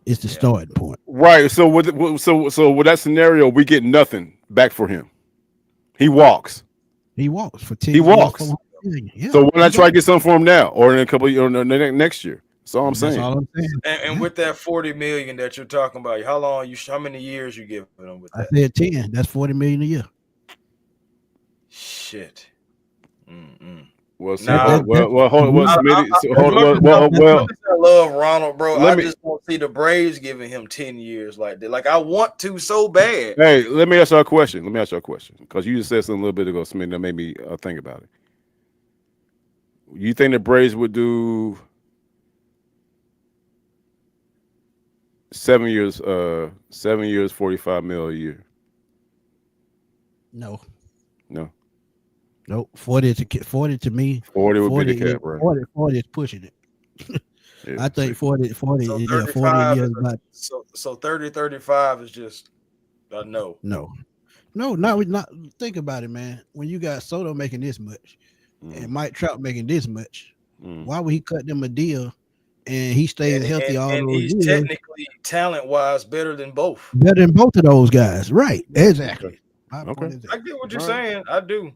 it's the starting point. Right. So with that scenario, we get nothing back for him. He walks. He walks for 10 years. He walks. Yeah, so why not try to get something for him now or in a couple of years or next year? That's all I'm saying. And with that 40 million that you're talking about, how many years you giving them with that? I said 10. That's 40 million a year. Shit. Well, hold on. I love Ronald, bro. I just don't see the Braves giving him 10 years like that. Like, I want to so bad. Hey, let me ask you a question. Because you just said something a little bit ago, Smith, that made me think about it. You think the Braves would do 7 years, 45 mil a year? No. Nope. 40 to me. 40 would be the cap, right? 40 is pushing it. I think 40 so 40 years about. So 30, 35 is just no. Not think about it, man. When you got Soto making this much and Mike Trout making this much, why would he cut them a deal and he stays healthy all those years? He's technically, talent-wise, better than both. Better than both of those guys. Right. Exactly. Okay. I get what you're saying. I do,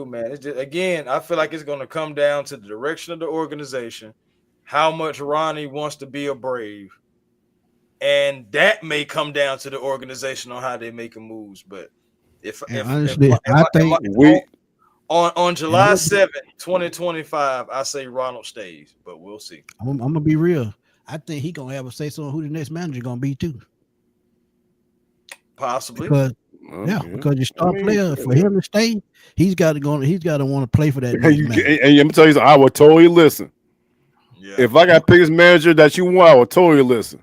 man. It's just, again, I feel like it's going to come down to the direction of the organization, how much Ronnie wants to be a Brave, and that may come down to the organization on how they making moves. But on July 7th, 2025, I say Ronald stays, but we'll see. I'm gonna be real. I think he gonna have a say so on who the next manager gonna be too. Possibly. Because your star player, for him to stay, he's got to want to play for that. And I'm gonna tell you something, I will totally listen. Yeah. If I got biggest manager that you want, I will totally listen.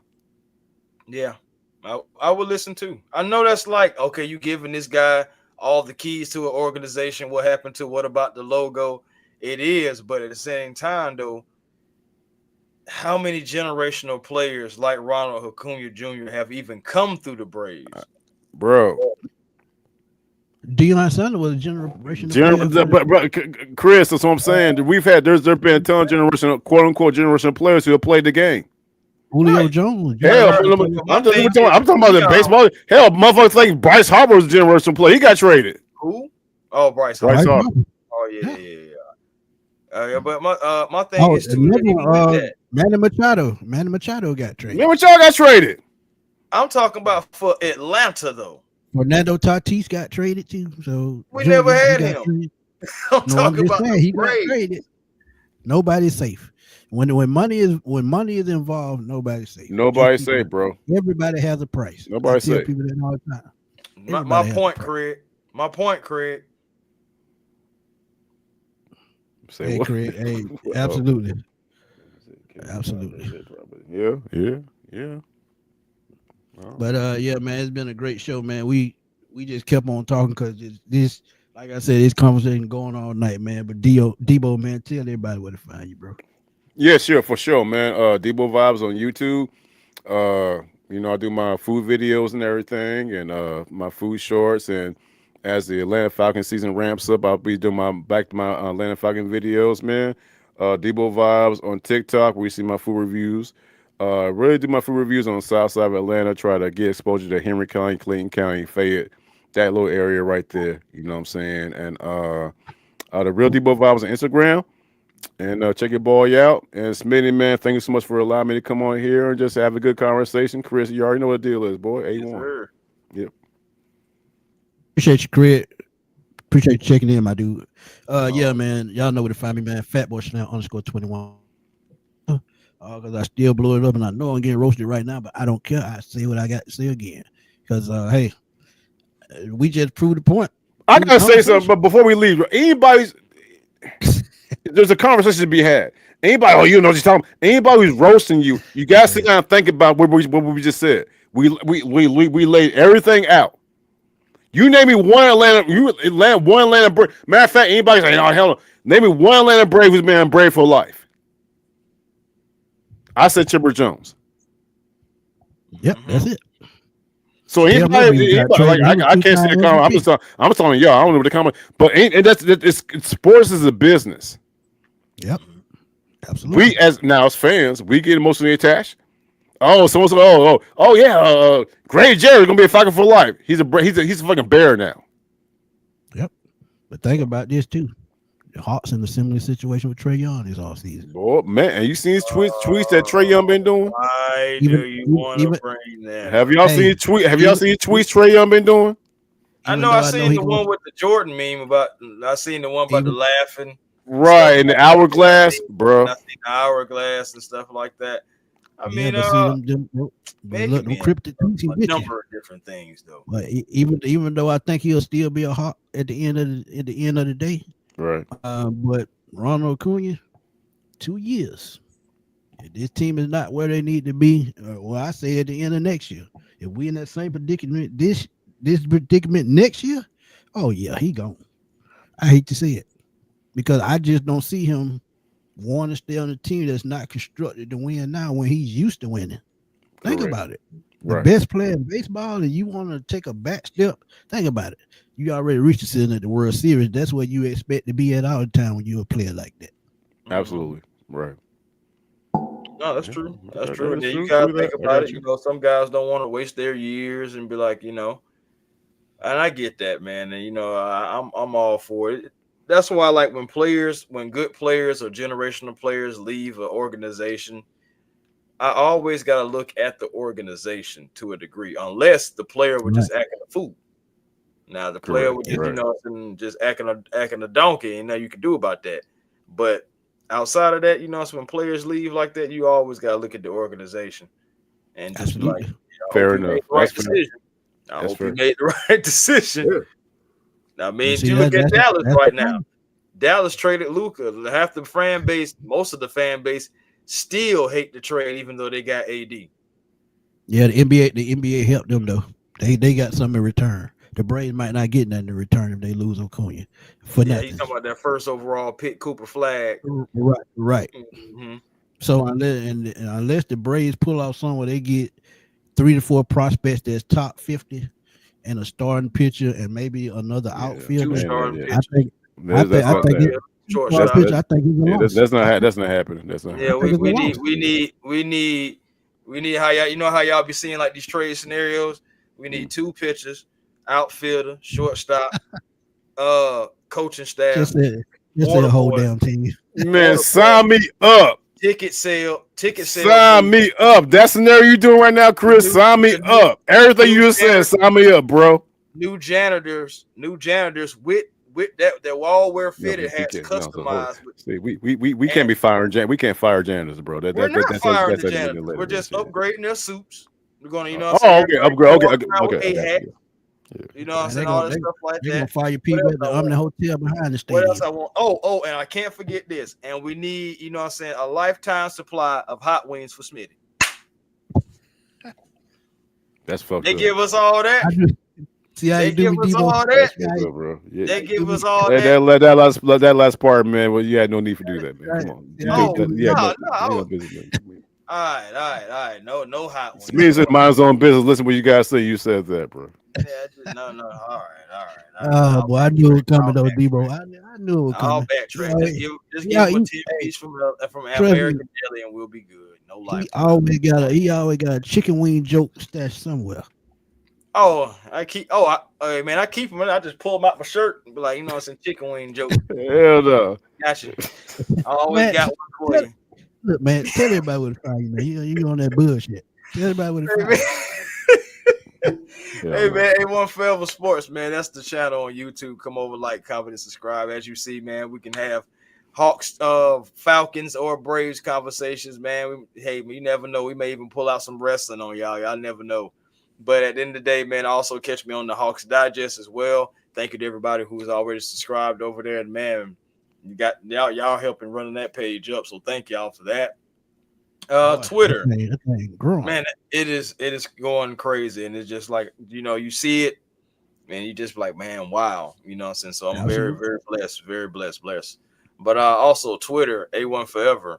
Yeah, I would listen too. I know that's like, okay, you giving this guy all the keys to an organization. What happened to what about the logo? It is, but at the same time, though, how many generational players like Ronald Acuña Jr. have even come through the Braves? Bro, Deion Sanders was a generational player. But Chris, that's what I'm saying. There's been a ton of generational, quote unquote, generational players who have played the game. Julio Jones. Hell, I'm talking about the baseball. Hell, motherfuckers like Bryce Harper was a generational player. He got traded. Who? Oh, Bryce Harper. Oh yeah. But my thing is too. Manny Machado got traded. Manny Machado got traded. I'm talking about for Atlanta though. Fernando Tatis got traded too. So we never had him. I'm talking about he got traded. Nobody's safe. When money is involved, nobody's safe. Nobody's safe, bro. Everybody has a price. Nobody's safe. People that all the time. My point, Craig. Hey, Craig. Hey, absolutely. Absolutely. Yeah. But yeah, man, it's been a great show, man. We just kept on talking because this, like I said, this conversation going all night, man. But Debo, man, tell everybody where to find you, bro. Yeah, sure, for sure, man. Debo Vibes on YouTube. I do my food videos and everything, and my food shorts. And as the Atlanta Falcons season ramps up, I'll be doing back to my Atlanta Falcon videos, man. Debo Vibes on TikTok, where you see my food reviews. Really do my food reviews on the south side of Atlanta. Try to get exposure to Henry County, Clayton County, Fayette, that little area right there. You know what I'm saying? And the Real Debo Vibes on Instagram. And check your boy out. And Smitty, man, thank you so much for allowing me to come on here and just have a good conversation. Chris, you already know what the deal is, boy. A1. Yep. Appreciate you, Craig. Appreciate you checking in, my dude. Yeah, man. Y'all know where to find me, man. Fatboy Chanel _21. Because I still blow it up, and I know I'm getting roasted right now, but I don't care. I say what I got to say again. Because hey, we just proved the point. I gotta say something, but before we leave, there's a conversation to be had. Anybody, you know what you're talking about. Anybody who's roasting you, you gotta sit down and think about what we just said. We laid everything out. You name me one Atlanta Brave. Matter of fact, anybody say, "Oh hell no," name me one Atlanta Brave who's been Brave for life. I said Chipper Jones. Yep, that's it. So anybody like I can't see the comment. I'm just telling y'all. I don't know what the comment, but sports is a business. Yep, absolutely. As fans, we get emotionally attached. Oh, someone said, oh yeah, Grady Jerry's gonna be a Falcon for life. He's a fucking bear now. Yep, but think about this too. The Hawks in the similar situation with Trae Young this all season. Oh man, and you seen his tweets that Trae Young been doing? Why do you want to bring that? Have y'all seen his tweets Trae Young been doing? I know I seen the one with the Jordan meme about. I seen the one about the laughing. Right, in the hourglass, bro. I seen the hourglass and stuff like that. I mean, cryptic a number of different things though. But even though I think he'll still be a Hawk at the end of the day. Right. But Ronald Acuña, 2 years. If this team is not where they need to be, well, I say at the end of next year. If we in that same predicament, this predicament next year, oh yeah, he gone. I hate to say it because I just don't see him want to stay on a team that's not constructed to win now when he's used to winning. Think about it. The best player in baseball, and you want to take a back step, think about it. You already reached the season at the World Series. That's where you expect to be at all the time when you're a player like that. Absolutely. Right. No, that's true. That's true. And then you gotta think about it. You know, some guys don't want to waste their years and be like, and I get that, man. And I'm all for it. That's why I like when good players or generational players leave an organization. I always got to look at the organization to a degree, unless the player was just acting a fool. Now the player would just acting a donkey, and now you can do about that. But outside of that, so when players leave like that, you always got to look at the organization and just be like, fair enough. Right decision. I hope you made the right decision. Yeah. Now, you look at Dallas right now. Dallas traded Luka. Half the fan base, most of the fan base, still hate the trade, even though they got AD. Yeah, the NBA helped them though. They got something in return. The Braves might not get nothing in return if they lose Acuña. Yeah, you talking about that first overall pick, Cooper Flag. Right. Mm-hmm. So unless the Braves pull out somewhere they get 3 to 4 prospects that's top 50, and a starting pitcher and maybe another outfielder. Two starting I think. I think. I think. Shortstop. I think he's a loss. That's not happening. That's not. Yeah, we need how y'all. You know how y'all be seeing like these trade scenarios. We need two pitchers, outfielder, shortstop, coaching staff. Just a whole damn team. Man, sign me up. Ticket sale. Sign me up. That scenario you doing right now, Chris. Sign me up. Everything you just said, sign me up, bro. New janitors with that wall wear fitted hats customized. See, we can't be firing we can't fire janitors, bro. We're not firing the janitors. We're just upgrading their suits. We're gonna, you know. Okay, upgrade. Okay. You know what I'm saying? All this stuff like that. They're gonna fire your people at the hotel behind the stadium. What else I want? Oh, and I can't forget this. And we need, you know what I'm saying, a lifetime supply of hot wings for Smitty. That's fucked up. They give us all that. They give us all that. Bro. They give us all that. Let that last part, man. Well, you had no need to do that, man. Come on. All right. No hot ones. Me said mind's own business. Listen, what you guys say. You said that, bro. Yeah, no. All right. Oh boy, I knew it was coming though, Debo. I knew it was coming. I'll backtrack. Just give him a 10-piece from American Deli, and we'll be good. No life. He always got a chicken wing joke stashed somewhere. I keep them. I just pull them out my shirt and be like, you know, it's a chicken wing joke. Hell no. Gotcha. I always got one for you. Look, man, tell everybody what it's fine, man. You on that bullshit. Tell everybody what it's fine. Hey man, A1 Forever Sports, man. That's the channel on YouTube. Come over, like, comment, and subscribe. As you see, man, we can have Hawks, Falcons, or Braves conversations, man. You never know. We may even pull out some wrestling on y'all. Y'all never know. But at the end of the day, man, also catch me on the Hawks Digest as well. Thank you to everybody who's already subscribed over there. And man, you got y'all helping running that page up. So thank y'all for that. Twitter, man, it is going crazy, and it's just like, you know, you see it, man, you just like, man, wow, you know what I'm saying? So I'm very blessed. But also Twitter, A1 Forever,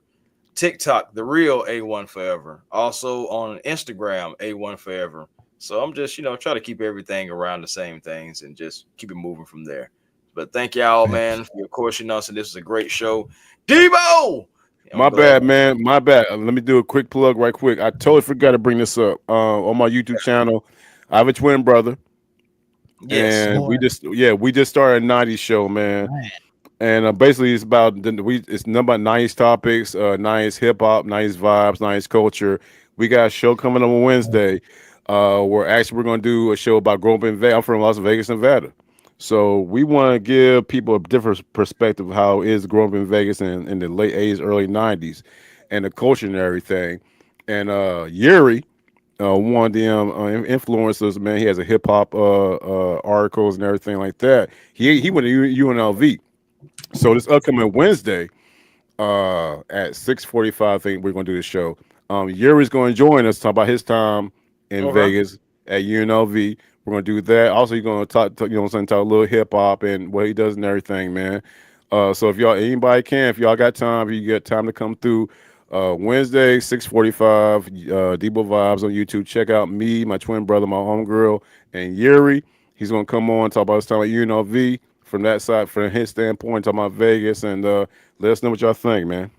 TikTok, the real A1 Forever, also on Instagram, A1 Forever. So I'm just, you know, try to keep everything around the same things and just keep it moving from there. But thank y'all, man. Of course, you know, so this is a great show. Debo! My bad, man. My bad. Let me do a quick plug right quick. I totally forgot to bring this up. On my YouTube channel, I have a twin brother. Yes, and we just started a 90s show, man. And basically it's about it's nothing about 90s topics, 90s hip hop, 90s vibes, 90s culture. We got a show coming on Wednesday. We're going to do a show about growing up in Vegas. I'm from Las Vegas, Nevada. So we want to give people a different perspective of how it is growing up in Vegas in the late 80s, early 90s, and the culture and everything. And Yuri, one of the influencers, man, he has a hip hop articles and everything like that. He went to UNLV. So this upcoming Wednesday at 6:45, I think we're going to do the show. Yuri's going to join us, talk about his time in Vegas at UNLV. We're going to do that. Also, he's going to talk, you know what I'm saying, talk a little hip hop and what he does and everything, man. So if if y'all got time, if you get time to come through, Wednesday, 6:45, Debo Vibes on YouTube. Check out me, my twin brother, my homegirl, and Yuri. He's going to come on, talk about his time at UNLV from that side, from his standpoint, talking about Vegas, and let us know what y'all think, man.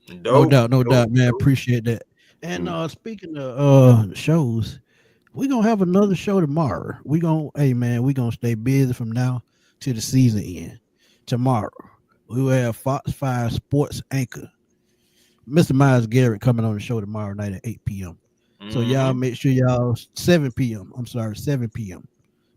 No doubt, man. Appreciate that. And speaking of shows, we're gonna have another show tomorrow. We're gonna stay busy from now till the season end. Tomorrow, we will have Fox 5 Sports anchor, Mr. Miles Garrett, coming on the show tomorrow night at 8 p.m. So y'all make sure 7 p.m. I'm sorry, 7 p.m.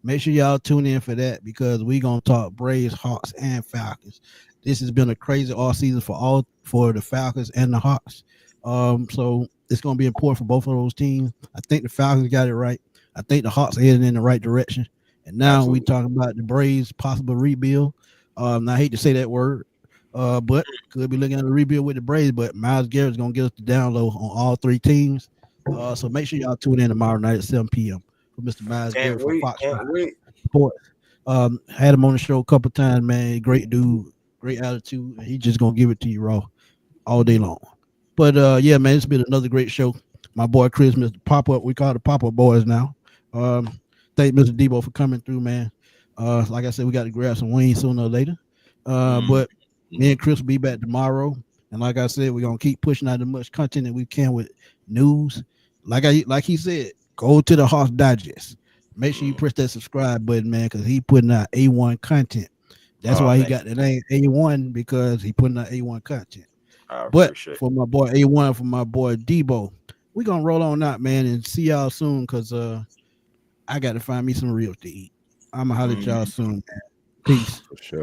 Make sure y'all tune in for that, because we're gonna talk Braves, Hawks, and Falcons. This has been a crazy all season for the Falcons and the Hawks. So it's going to be important for both of those teams. I think the Falcons got it right. I think the Hawks are heading in the right direction. And now we talking about the Braves' possible rebuild. I hate to say that word, but could be looking at a rebuild with the Braves. But Miles Garrett is going to get us the download on all three teams. So make sure y'all tune in tomorrow night at 7 p.m. for Mr. Miles Garrett from Fox Sports. Had him on the show a couple times, man. Great dude, great attitude. He's just going to give it to you raw all day long. But yeah, man, it's been another great show. My boy Chris, Mr. Pop-Up, we call it the Pop-Up Boys now. thank Mr. Debo for coming through, man. Like I said, we got to grab some wings sooner or later. But me and Chris will be back tomorrow. And like I said, we're gonna keep pushing out as much content that we can with news. Like he said, go to the Hoss Digest. Make sure you press that subscribe button, man, because he putting out A1 content. That's why he got the name A1, because he putting out A1 content. But for my boy A1, for my boy Debo, we're gonna roll on out, man, and see y'all soon, because I got to find me some ribs to eat. I'm gonna holler at y'all soon, man. Peace. For sure.